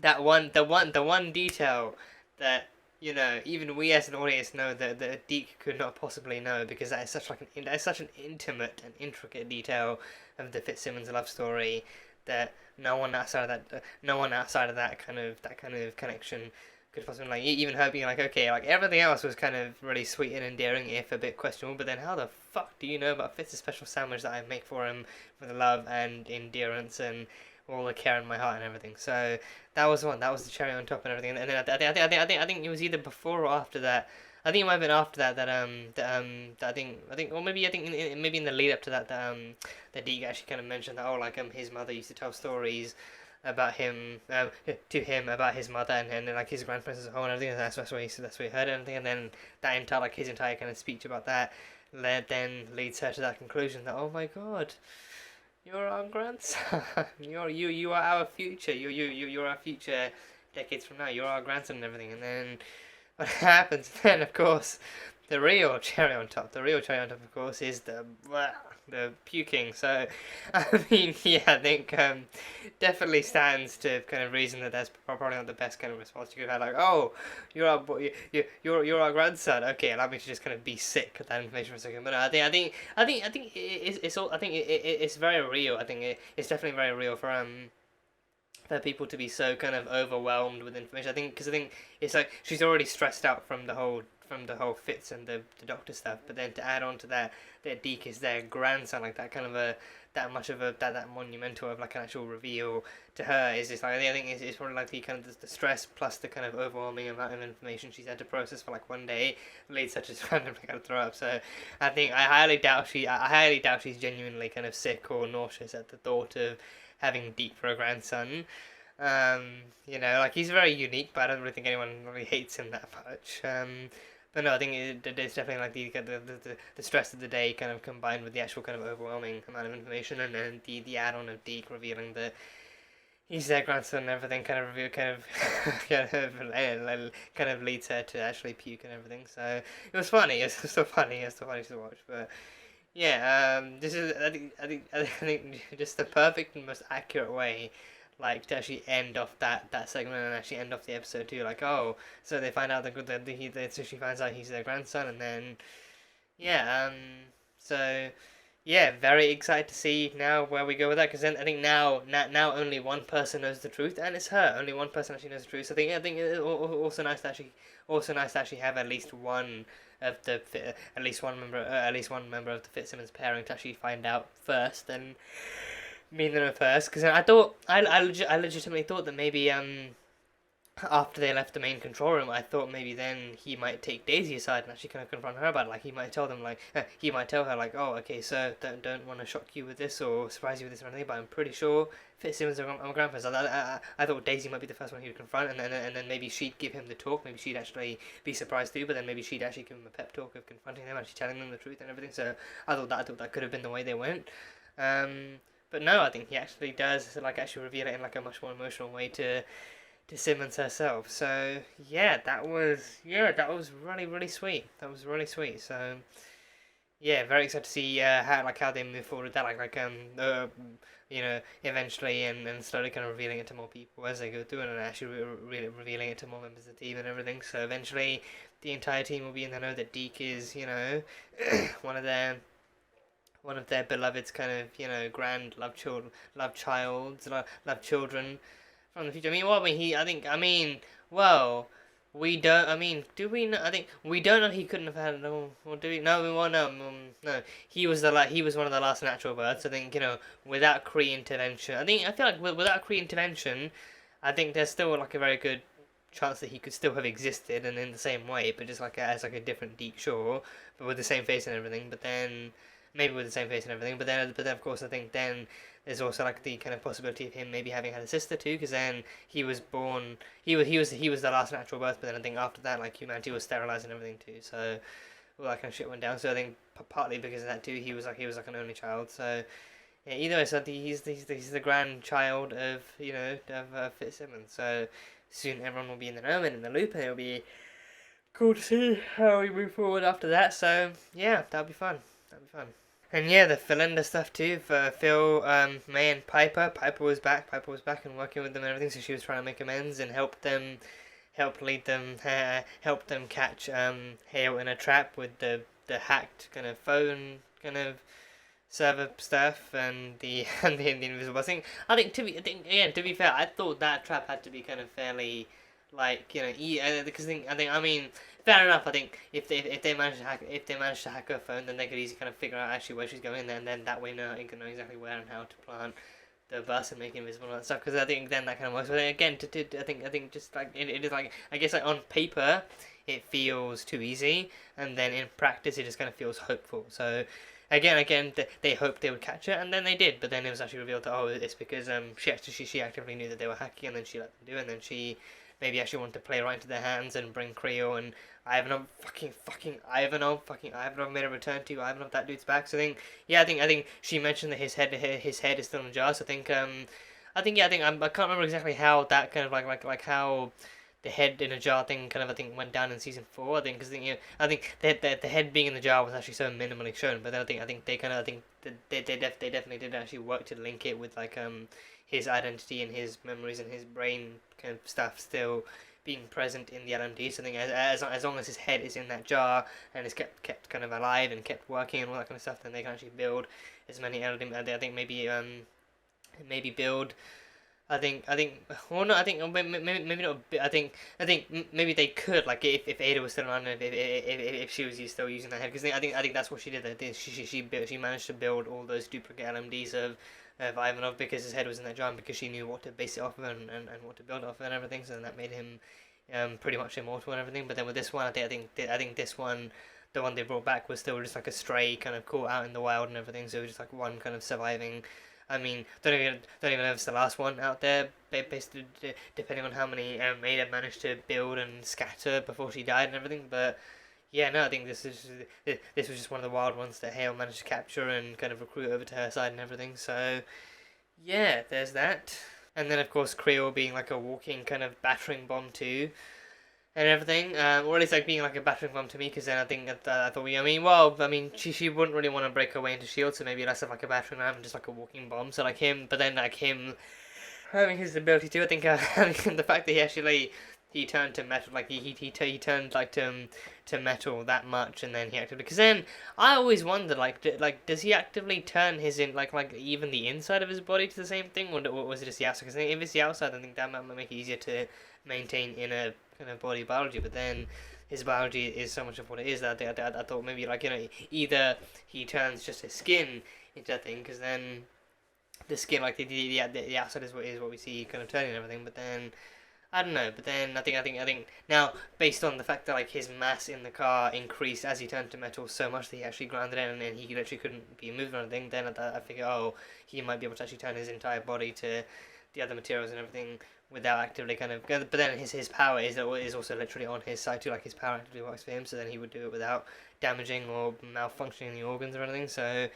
The one detail that, you know, even we as an audience know that Deke could not possibly know, because that is such an intimate and intricate detail of the Fitzsimmons love story that no one outside of that kind of connection could possibly, like, even her being like, okay, like everything else was kind of really sweet and endearing, if a bit questionable, but then how the fuck do you know about Fitz's special sandwich that I make for him with love and endurance, and all the care in my heart and everything. So that was one. That was the cherry on top and everything. And then I think it was either before or after that. I think it might have been after that that I think or maybe maybe in the lead up to that that Deke actually kind of mentioned that his mother used to tell stories about him to him about his mother and like his grandparents as a whole and everything. And that's where he heard everything. And then that entire his entire kind of speech about that then leads her to that conclusion that, oh my God, you're our grandson. You are our future. You're our future decades from now. You're our grandson and everything. And then what happens then, of course, the real cherry on top. The real cherry on top, of course, is the puking. So, I mean, yeah, I think definitely stands to kind of reason that that's probably not the best kind of response you could have. Like, oh, you're our boy, you're our grandson. Okay, allow me to just kind of be sick with that information for a second. But no, I think it's very real. I think it's definitely very real for people to be so kind of overwhelmed with information. I think it's like she's already stressed out from the whole Fitz and the doctor stuff, but then to add on to that Deke is their grandson, like that kind of that monumental of like an actual reveal to her is just like, I think it's probably like the kind of the stress plus the kind of overwhelming amount of information she's had to process for like one day leads her to just randomly kind of throw up. So I highly doubt she's genuinely kind of sick or nauseous at the thought of having Deke for a grandson. Like he's very unique, but I don't really think anyone really hates him that much. But no, I think it's definitely like the stress of the day kind of combined with the actual kind of overwhelming amount of information, and then the add-on of Deke revealing that he's their grandson and everything kind of leads her to actually puke and everything. So it was funny. It's so funny. It's so funny to watch. But yeah, this is I think just the perfect and most accurate way, like, to actually end off that segment and actually end off the episode too. Like, oh, so they find out so she finds out he's their grandson, and then so yeah, very excited to see now where we go with that, because then I think now only one person knows the truth, and it's her. Only one person actually knows the truth. So I think it's also nice to actually have at least one of the at least one member of the Fitzsimmons pairing to actually find out first, and me them at first, because I legitimately thought that maybe after they left the main control room, I thought maybe then he might take Daisy aside and actually kind of confront her about it. Like, he might tell her like, oh, okay, so don't want to shock you with this or surprise you with this or anything, but I'm pretty sure Fitzsimmons are my grandparents. I thought Daisy might be the first one he would confront, and then maybe she'd give him the talk. Maybe she'd actually be surprised too, but then maybe she'd actually give him a pep talk of confronting them, actually telling them the truth and everything. So I thought that could have been the way they went. But no, I think he actually does actually reveal it in like a much more emotional way to Simmons herself. So yeah, that was really, really sweet. That was really sweet. So yeah, very excited to see how they move forward with that. Eventually and slowly kind of revealing it to more people as they go through, and actually revealing it to more members of the team and everything. So eventually, the entire team will be in the know that Deke is one of their beloved's kind of grand love children from the future. We don't know he couldn't have had no, or do we? No, no. He was one of the last natural births. I think, without Kree intervention. I feel like without Kree intervention, I think there's still like a very good chance that he could still have existed and in the same way, but just as a different Deke, sure, but with the same face and everything. But then of course I think then there's also the kind of possibility of him maybe having had a sister too, because then he was born, he was the last natural birth, but then I think after that humanity was sterilized and everything too, so all that kind of shit went down. So I think partly because of that too, he was an only child. So yeah, either way, so he's the grandchild of Fitzsimmons. So soon everyone will be in the know and in the loop, and it'll be cool to see how we move forward after that. So yeah, that'll be fun. And yeah, the Philinda stuff too for Phil, May and Piper. Piper was back and working with them and everything, so she was trying to make amends and help them catch Hale in a trap with the hacked kind of phone kind of server stuff and the invisible thing. I think to be fair, I thought that trap had to be kind of fairly because fair enough. I think if they manage to hack her phone, then they could easily kind of figure out actually where she's going, and then that way they can know exactly where and how to plant the bus and make it invisible and that stuff, because I think then that kind of works. But then again, I think just like it is like, I guess like on paper it feels too easy, and then in practice it just kind of feels hopeful. So again, they hoped they would catch it, and then they did. But then it was actually revealed that it's because she actively knew that they were hacking, and then she let them do it, and then she maybe actually wanted to play right into their hands and bring Creel and Ivanov, fucking Ivanov made a return to Ivanov, that dude's back. So I think she mentioned that his head is still in the jar. So I can't remember exactly how that kind of like how the head in a jar thing kind of I think went down in season 4. I think because I think the head being in the jar was actually so minimally shown. But then I think they definitely did actually work to link it with like his identity and his memories and his brain kind of stuff still being present in the LMD. So I think as long as his head is in that jar and is kept kind of alive and kept working and all that kind of stuff, then they can actually build as many LMD. I think maybe build. I think maybe they could, like, if Ada was still around, if she was still using that head, because I think that's what she did. She managed to build all those duplicate LMDs of Ivanov because his head was in that jar, and because she knew what to base it off of and what to build off of and everything. So that made him pretty much immortal and everything. But then with this one, I think this one, the one they brought back, was still just like a stray kind of caught out in the wild and everything. So it was just like one kind of surviving. I mean, don't even know if it's the last one out there, based depending on how many Ada managed to build and scatter before she died and everything. But yeah, no, I think this was just one of the wild ones that Hale managed to capture and kind of recruit over to her side and everything. So yeah, there's that. And then of course Creel being like a walking kind of battering bomb too, and everything, or at least like being like a battering bomb to me, because then I think I thought she wouldn't really want to break her way into S.H.I.E.L.D., so maybe less of like a battering ram and just like a walking bomb. So like him, but then like him having his ability to, I think the fact that he turned to metal, like he turned like to metal that much, and then he actively, because then I always wondered like does he actively turn his like even the inside of his body to the same thing, or was it just the outside? Because if it's the outside, I think that might make it easier to maintain inner kind of body biology, but then his biology is so much of what it is that I thought maybe like, either he turns just his skin into that thing, because then the skin, like the outside is what we see kind of turning and everything, but then I don't know. But then I think now, based on the fact that like his mass in the car increased as he turned to metal so much that he actually grounded in, and then he literally couldn't be moved or anything, then I figure he might be able to actually turn his entire body to the other materials and everything without actively kind of. But then his power is also literally on his side too. Like his power actively works for him, so then he would do it without damaging or malfunctioning the organs or anything. So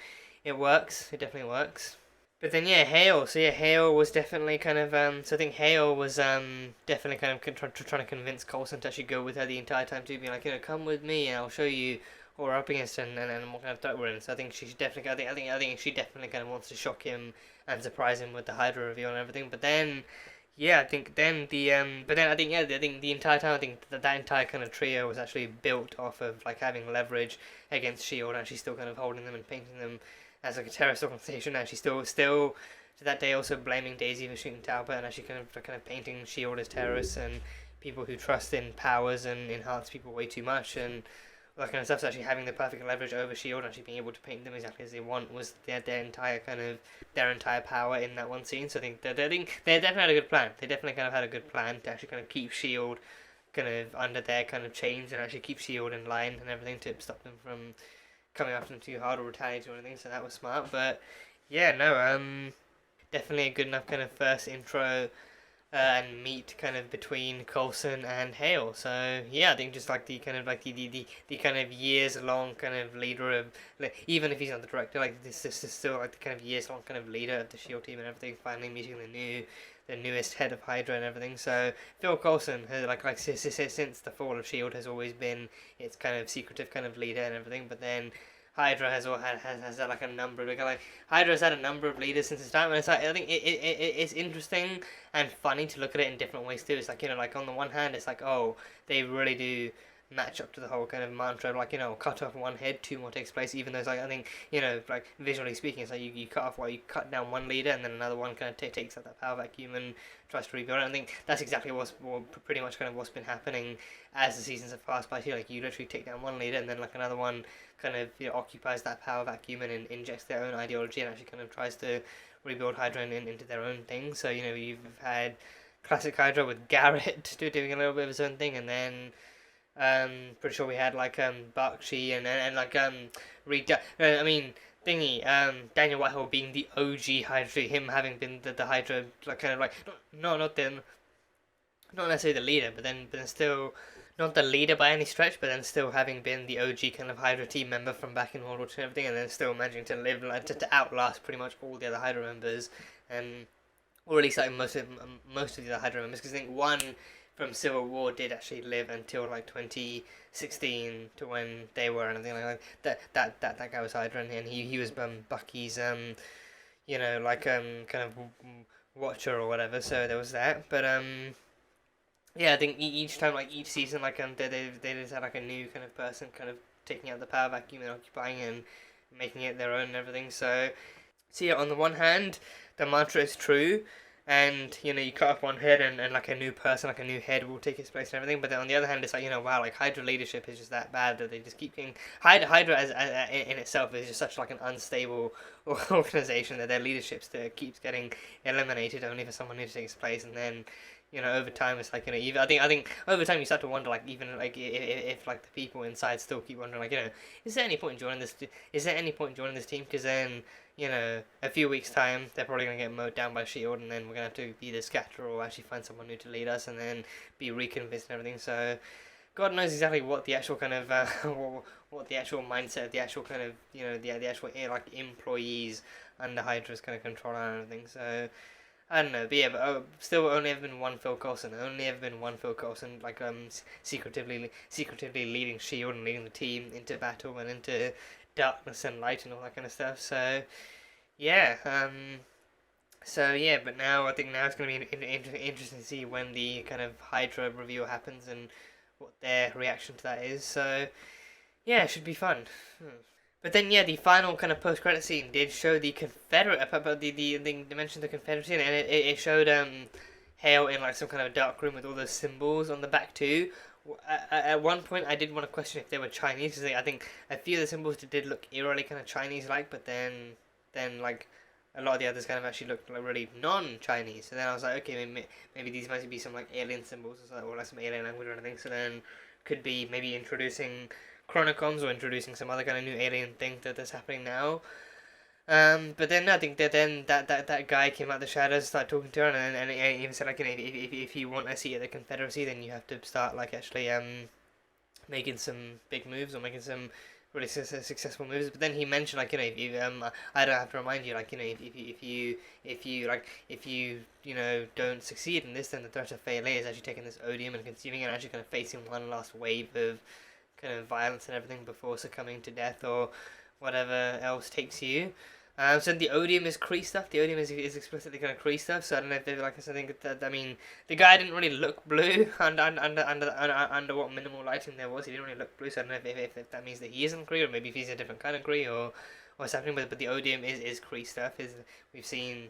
it works. It definitely works. But then Hale. So Hale was definitely kind of so I think Hale was definitely kind of trying to convince Coulson to actually go with her the entire time too, being like, come with me and I'll show you what we're up against and what kind of threat we're in. So I think she definitely I think she definitely kind of wants to shock him and surprise him with the Hydra reveal and everything. But then I think the entire time I think that entire kind of trio was actually built off of like having leverage against S.H.I.E.L.D. and actually still kind of holding them and painting them as like a terrorist organization, and she's still to that day also blaming Daisy for shooting Talbot, and actually kind of painting S.H.I.E.L.D. as terrorists and people who trust in powers and enhance people way too much and all that kind of stuff. So actually having the perfect leverage over S.H.I.E.L.D. and actually being able to paint them exactly as they want was their entire power in that one scene. So I think they definitely had a good plan. They definitely kind of had a good plan to actually kind of keep S.H.I.E.L.D. kind of under their kind of chains and actually keep S.H.I.E.L.D. in line and everything to stop them from coming after them too hard or retaliating or anything, so that was smart. But yeah, no, definitely a good enough kind of first intro and meet kind of between Coulson and Hale. So yeah, I think just like the kind of like the kind of years long kind of leader of, like, even if he's not the director, like this is still like the kind of years long kind of leader of the S.H.I.E.L.D. team and everything, finally meeting the newest head of Hydra and everything. So Phil Coulson has like since the fall of S.H.I.E.L.D. has always been its kind of secretive kind of leader and everything, but then Hydra has had like a number of Hydra's had a number of leaders since its time, and it's like I think it's interesting and funny to look at it in different ways too. It's like, like on the one hand it's like, oh, they really do match up to the whole kind of mantra of, like, you know, cut off one head, 2 more takes place, even though it's like, I think, you know, like, visually speaking, it's like you you cut down one leader, and then another one kind of takes out that power vacuum and tries to rebuild it. I think that's exactly pretty much kind of what's been happening as the seasons have passed by too. Like, you literally take down one leader, and then, like, another one kind of, you know, occupies that power vacuum and injects their own ideology and actually kind of tries to rebuild Hydra into their own thing. So, you know, you've had classic Hydra with Garrett doing a little bit of his own thing, and then pretty sure we had like Bakshi and like I mean thingy Daniel Whitehall being the OG Hydra, him having been the Hydra, like, kind of like not necessarily the leader, but then still not the leader by any stretch, but then still having been the OG kind of Hydra team member from back in World War II and everything, and then still managing to live, like, to outlast pretty much all the other Hydra members, and or at least like most of the other Hydra members, because I think one from Civil War did actually live until like 2016 to when they were, and I think like that guy was Hydra, and he was Bucky's you know, like kind of watcher or whatever. So there was that, but yeah, I think each time, like each season, like they just had like a new kind of person kind of taking out the power vacuum and occupying it and making it their own and everything. So yeah, on the one hand, the mantra is true, and, you know, you cut off one head and like a new person, like a new head will take its place and everything. But then on the other hand, it's like, you know, wow, like Hydra leadership is just that bad that they just keep getting Hydra as in itself is just such like an unstable organization that their leadership keeps getting eliminated only for someone new to take its place. And then, you know, over time it's like, you know, even I think over time you start to wonder, like, even like if like the people inside still keep wondering, like, you know, is there any point in joining this team? Because then, you know, a few weeks time they're probably going to get mowed down by S.H.I.E.L.D. and then we're going to have to either scatter or actually find someone new to lead us and then be reconvinced and everything. So God knows exactly what the actual kind of what the actual mindset of the actual kind of, you know, the actual like employees under Hydra is kind of control and everything. So I don't know, but yeah, but still only ever been one Phil Coulson, like secretively leading S.H.I.E.L.D. and leading the team into battle and into darkness and light and all that kind of stuff. So yeah, but now I think it's going to be interesting to see when the kind of Hydra reveal happens and what their reaction to that is. So yeah, it should be fun. But then, yeah, the final kind of post-credit scene did show the Confederate, they mentioned the Confederacy, and it showed Hale in like some kind of dark room with all those symbols on the back too. At one point, I did want to question if they were Chinese, because I think a few of the symbols did look eerily kind of Chinese-like, but then like a lot of the others kind of actually looked like really non-Chinese. So then I was like, okay, maybe these might be some like alien symbols or like some alien language or anything. So then could be maybe introducing Chronocoms or introducing some other kind of new alien thing that's happening now. But then I think that guy came out of the shadows, started talking to her, and even said, like, you know, if you want a seat at the Confederacy, then you have to start like actually making some big moves or making some really successful moves. But then he mentioned, like, you know, if I don't have to remind you, like, you know, if you you know, don't succeed in this, then the threat of failure is actually taking this odium and consuming it and actually kind of facing one last wave of kind of violence and everything before succumbing to death or whatever else takes you. So the odium is Kree stuff. The odium is explicitly kind of Kree stuff. So I don't know if they like. I think that, I mean, the guy didn't really look blue under what minimal lighting there was. He didn't really look blue. So I don't know if that means that he isn't Kree, or maybe if he's a different kind of Kree, or what's happening. But the odium is Kree stuff. We've seen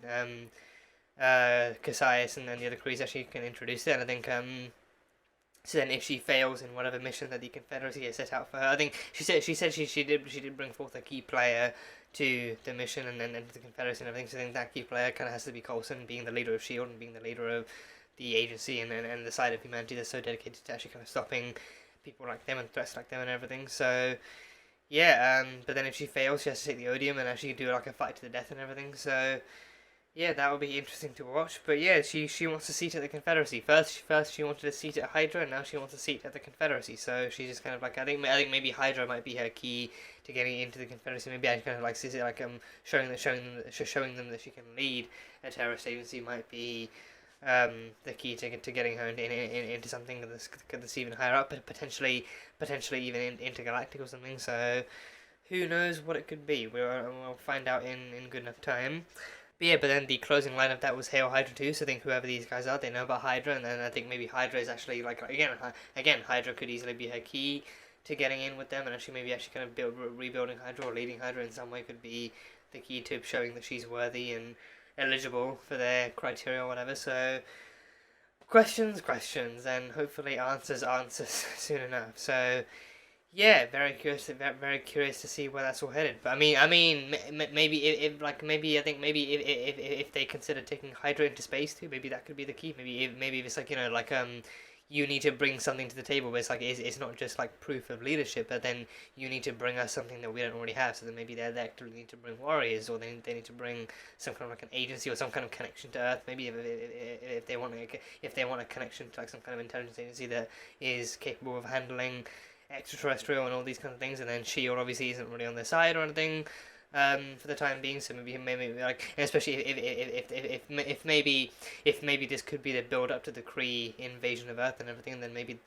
Cassius and then the other Krees actually can introduce it. And I think so then if she fails in whatever mission that the Confederacy has set out for her, I think she said she did bring forth a key player to the mission and then to the Confederacy and everything. So I think that key player kind of has to be Coulson, being the leader of S.H.I.E.L.D. and being the leader of the agency and the side of humanity that's so dedicated to actually kind of stopping people like them and threats like them and everything. So yeah, but then if she fails, she has to take the odium and actually do like a fight to the death and everything. So yeah, that would be interesting to watch. But yeah, she wants a seat at the Confederacy. First she wanted a seat at Hydra, and now she wants a seat at the Confederacy. So she's just kind of like, I think maybe Hydra might be her key to getting into the Confederacy. Maybe I kind of like see it like showing them that she can lead a terrorist agency might be the key to getting her into something that's even higher up, potentially even intergalactic or something. So who knows what it could be? We'll find out in good enough time. But yeah, but then the closing line of that was Hail Hydra too, so I think whoever these guys are, they know about Hydra, and then I think maybe Hydra is actually, like, again, Hydra could easily be her key to getting in with them, and actually maybe actually kind of rebuilding Hydra or leading Hydra in some way could be the key to showing that she's worthy and eligible for their criteria or whatever. So questions, and hopefully answers soon enough. So yeah, very curious to see where that's all headed. But I mean, maybe if they consider taking Hydra into space too, maybe that could be the key. Maybe if it's like, you need to bring something to the table, but it's like it's not just like proof of leadership, but then you need to bring us something that we don't already have. So then maybe they actually need to bring warriors, or they need to bring some kind of like an agency or some kind of connection to Earth. Maybe if they want a connection to like some kind of intelligence agency that is capable of handling extraterrestrial and all these kind of things, and then S.H.I.E.L.D. obviously isn't really on their side or anything for the time being. So maybe like, and especially if maybe this could be the build up to the Kree invasion of Earth and everything, then maybe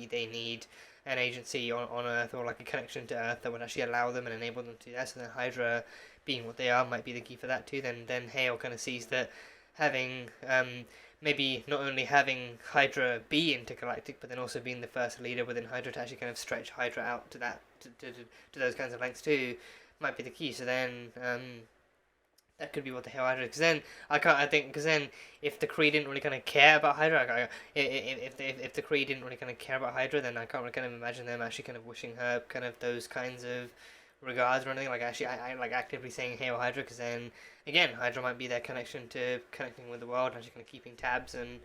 they need an agency on Earth, or like a connection to Earth that would actually allow them and enable them to do that. So then Hydra, being what they are, might be the key for that too. Then Hale kind of sees that having maybe not only having Hydra be intergalactic, but then also being the first leader within Hydra to actually kind of stretch Hydra out to that to those kinds of lengths too, might be the key. So then that could be what the hell Hydra. Because then because then if the Kree didn't really kind of care about Hydra, if the Kree didn't really kind of care about Hydra, then I can't really kind of imagine them actually kind of wishing her kind of those kinds of regards or anything. Like actually, I like actively saying Hail Hydra, because then again, Hydra might be their connection to connecting with the world, and actually kind of keeping tabs and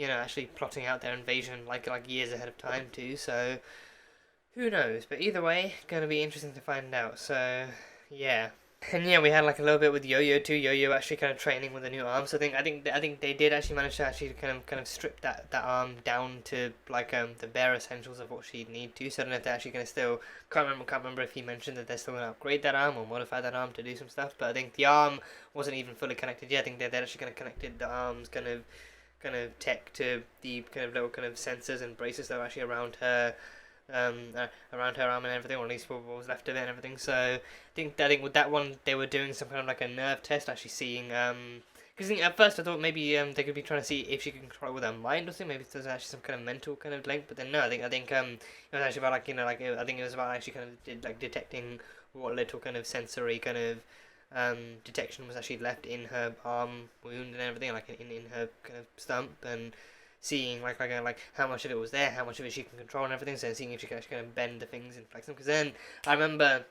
actually plotting out their invasion like years ahead of time too. So who knows? But either way, gonna be interesting to find out. So yeah. And yeah, we had like a little bit with Yo-Yo too. Yo-Yo actually kind of training with a new arm. So I think they did actually manage to actually kind of strip that arm down to like the bare essentials of what she'd need to. So I don't know if they're actually gonna still can't remember if he mentioned that they're still gonna upgrade that arm or modify that arm to do some stuff. But I think the arm wasn't even fully connected yet. I think they're actually gonna connected the arms kind of tech to the kind of little kind of sensors and braces that are actually around her arm and everything, or at least what was left of it and everything. So I think with that one they were doing some kind of like a nerve test, actually seeing because at first I thought maybe they could be trying to see if she can control it with her mind or something. Maybe there's actually some kind of mental kind of link, but then no, I think it was actually about I think it was about actually kind of detecting what little kind of sensory kind of detection was actually left in her arm wound and everything, like in her kind of stump, and seeing like how much of it was there, how much of it she can control and everything. So seeing if she can actually kind of bend the things and flex them. Because then I remember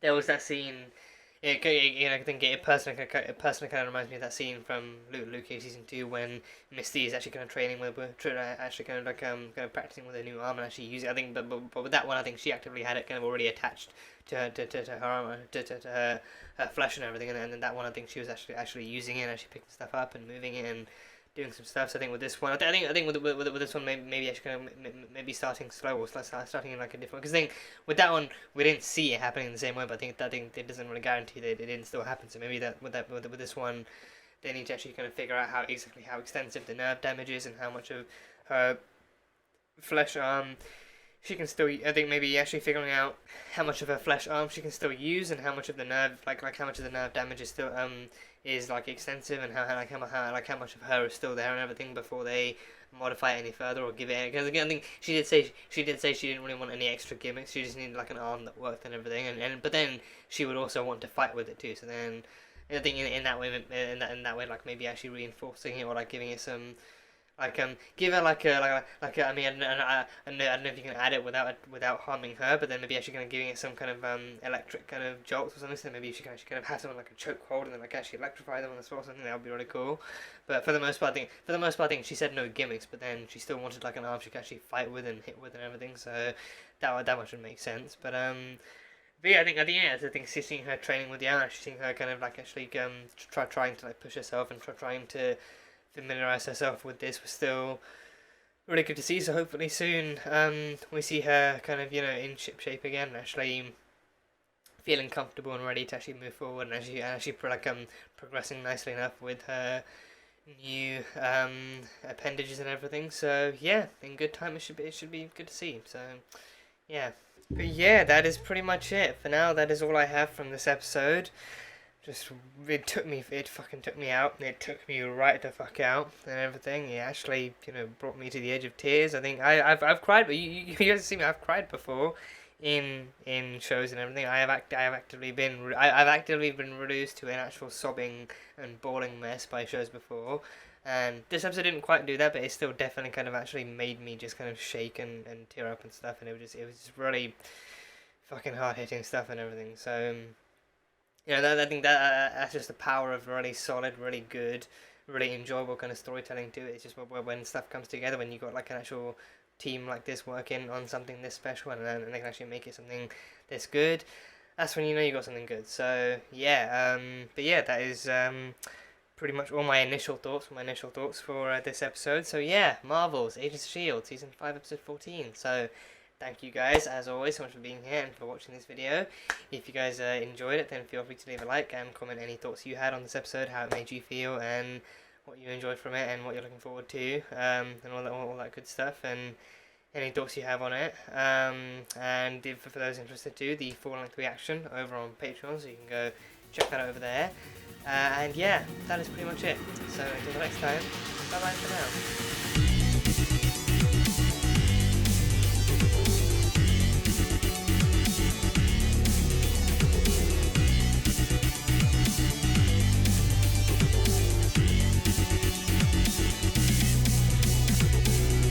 there was that scene. I think it personally kind of reminds me of that scene from Luke Cage season 2 when Misty is actually kind of training with actually kind of like kind of practicing with a new arm and actually using. I think, but with that one, I think she actively had it kind of already attached to her arm, to her flesh and everything. And then that one, I think she was actually using it, and actually picking stuff up and moving it and doing some stuff. So I think with this one, I think with this one, maybe I should kind of maybe starting slow, or starting in like a different. Because I think with that one, we didn't see it happening in the same way, but I think it doesn't really guarantee that it didn't still happen. So maybe with this one, they need to actually kind of figure out how extensive the nerve damage is, and how much of her flesh arm she can still. I think maybe actually figuring out how much of her flesh arm she can still use, and how much of the nerve how much of the nerve damage is still is like extensive, and how much of her is still there and everything before they modify it any further or give it. Because again, I think she did say she didn't really want any extra gimmicks. She just needed like an arm that worked and everything. But then she would also want to fight with it too. So then I think in that way, like maybe actually reinforcing it, or like giving it some. Give her I mean, I don't know if you can add it without harming her, but then maybe actually kind of giving it some kind of electric kind of jolts or something. So maybe she can actually kind of have someone like a chokehold and then like actually electrify them on the spot or something. That would be really cool. But for the most part, I think she said no gimmicks, but then she still wanted like an arm she could actually fight with and hit with and everything. So that much would make sense. But yeah, I think seeing her training with the arm, actually seeing her kind of like actually trying to like push herself and trying to familiarize herself with this was still really good to see. So hopefully soon we see her kind of in ship shape again, actually feeling comfortable and ready to actually move forward, and actually progressing nicely enough with her new appendages and everything. So yeah, in good time it should be good to see. So yeah, but yeah, that is pretty much it for now. That is all I have from this episode. just it fucking took me out. It took me right the fuck out and everything. It actually, you know, brought me to the edge of tears. I think I've cried, but you guys see me. I've cried before in shows and everything. I've actively been reduced to an actual sobbing and bawling mess by shows before. And this episode didn't quite do that, but it still definitely kind of actually made me just kind of shake and tear up and stuff. And it was just really fucking hard hitting stuff and everything. So. You know, I think that's just the power of really solid, really good, really enjoyable kind of storytelling too. It's just when stuff comes together, when you got like an actual team like this working on something this special, and they can actually make it something this good. That's when you know you got something good. So yeah, but yeah, that is pretty much all my initial thoughts. For this episode. So yeah, Marvel's Agents of S.H.I.E.L.D. Season 5, Episode 14. So. Thank you guys, as always, so much for being here and for watching this video. If you guys enjoyed it, then feel free to leave a like and comment any thoughts you had on this episode, how it made you feel, and what you enjoyed from it, and what you're looking forward to, and all that good stuff, and any thoughts you have on it. And if, for those interested too, the full-length reaction over on Patreon, so you can go check that out over there. And yeah, that is pretty much it. So until next time, bye-bye for now.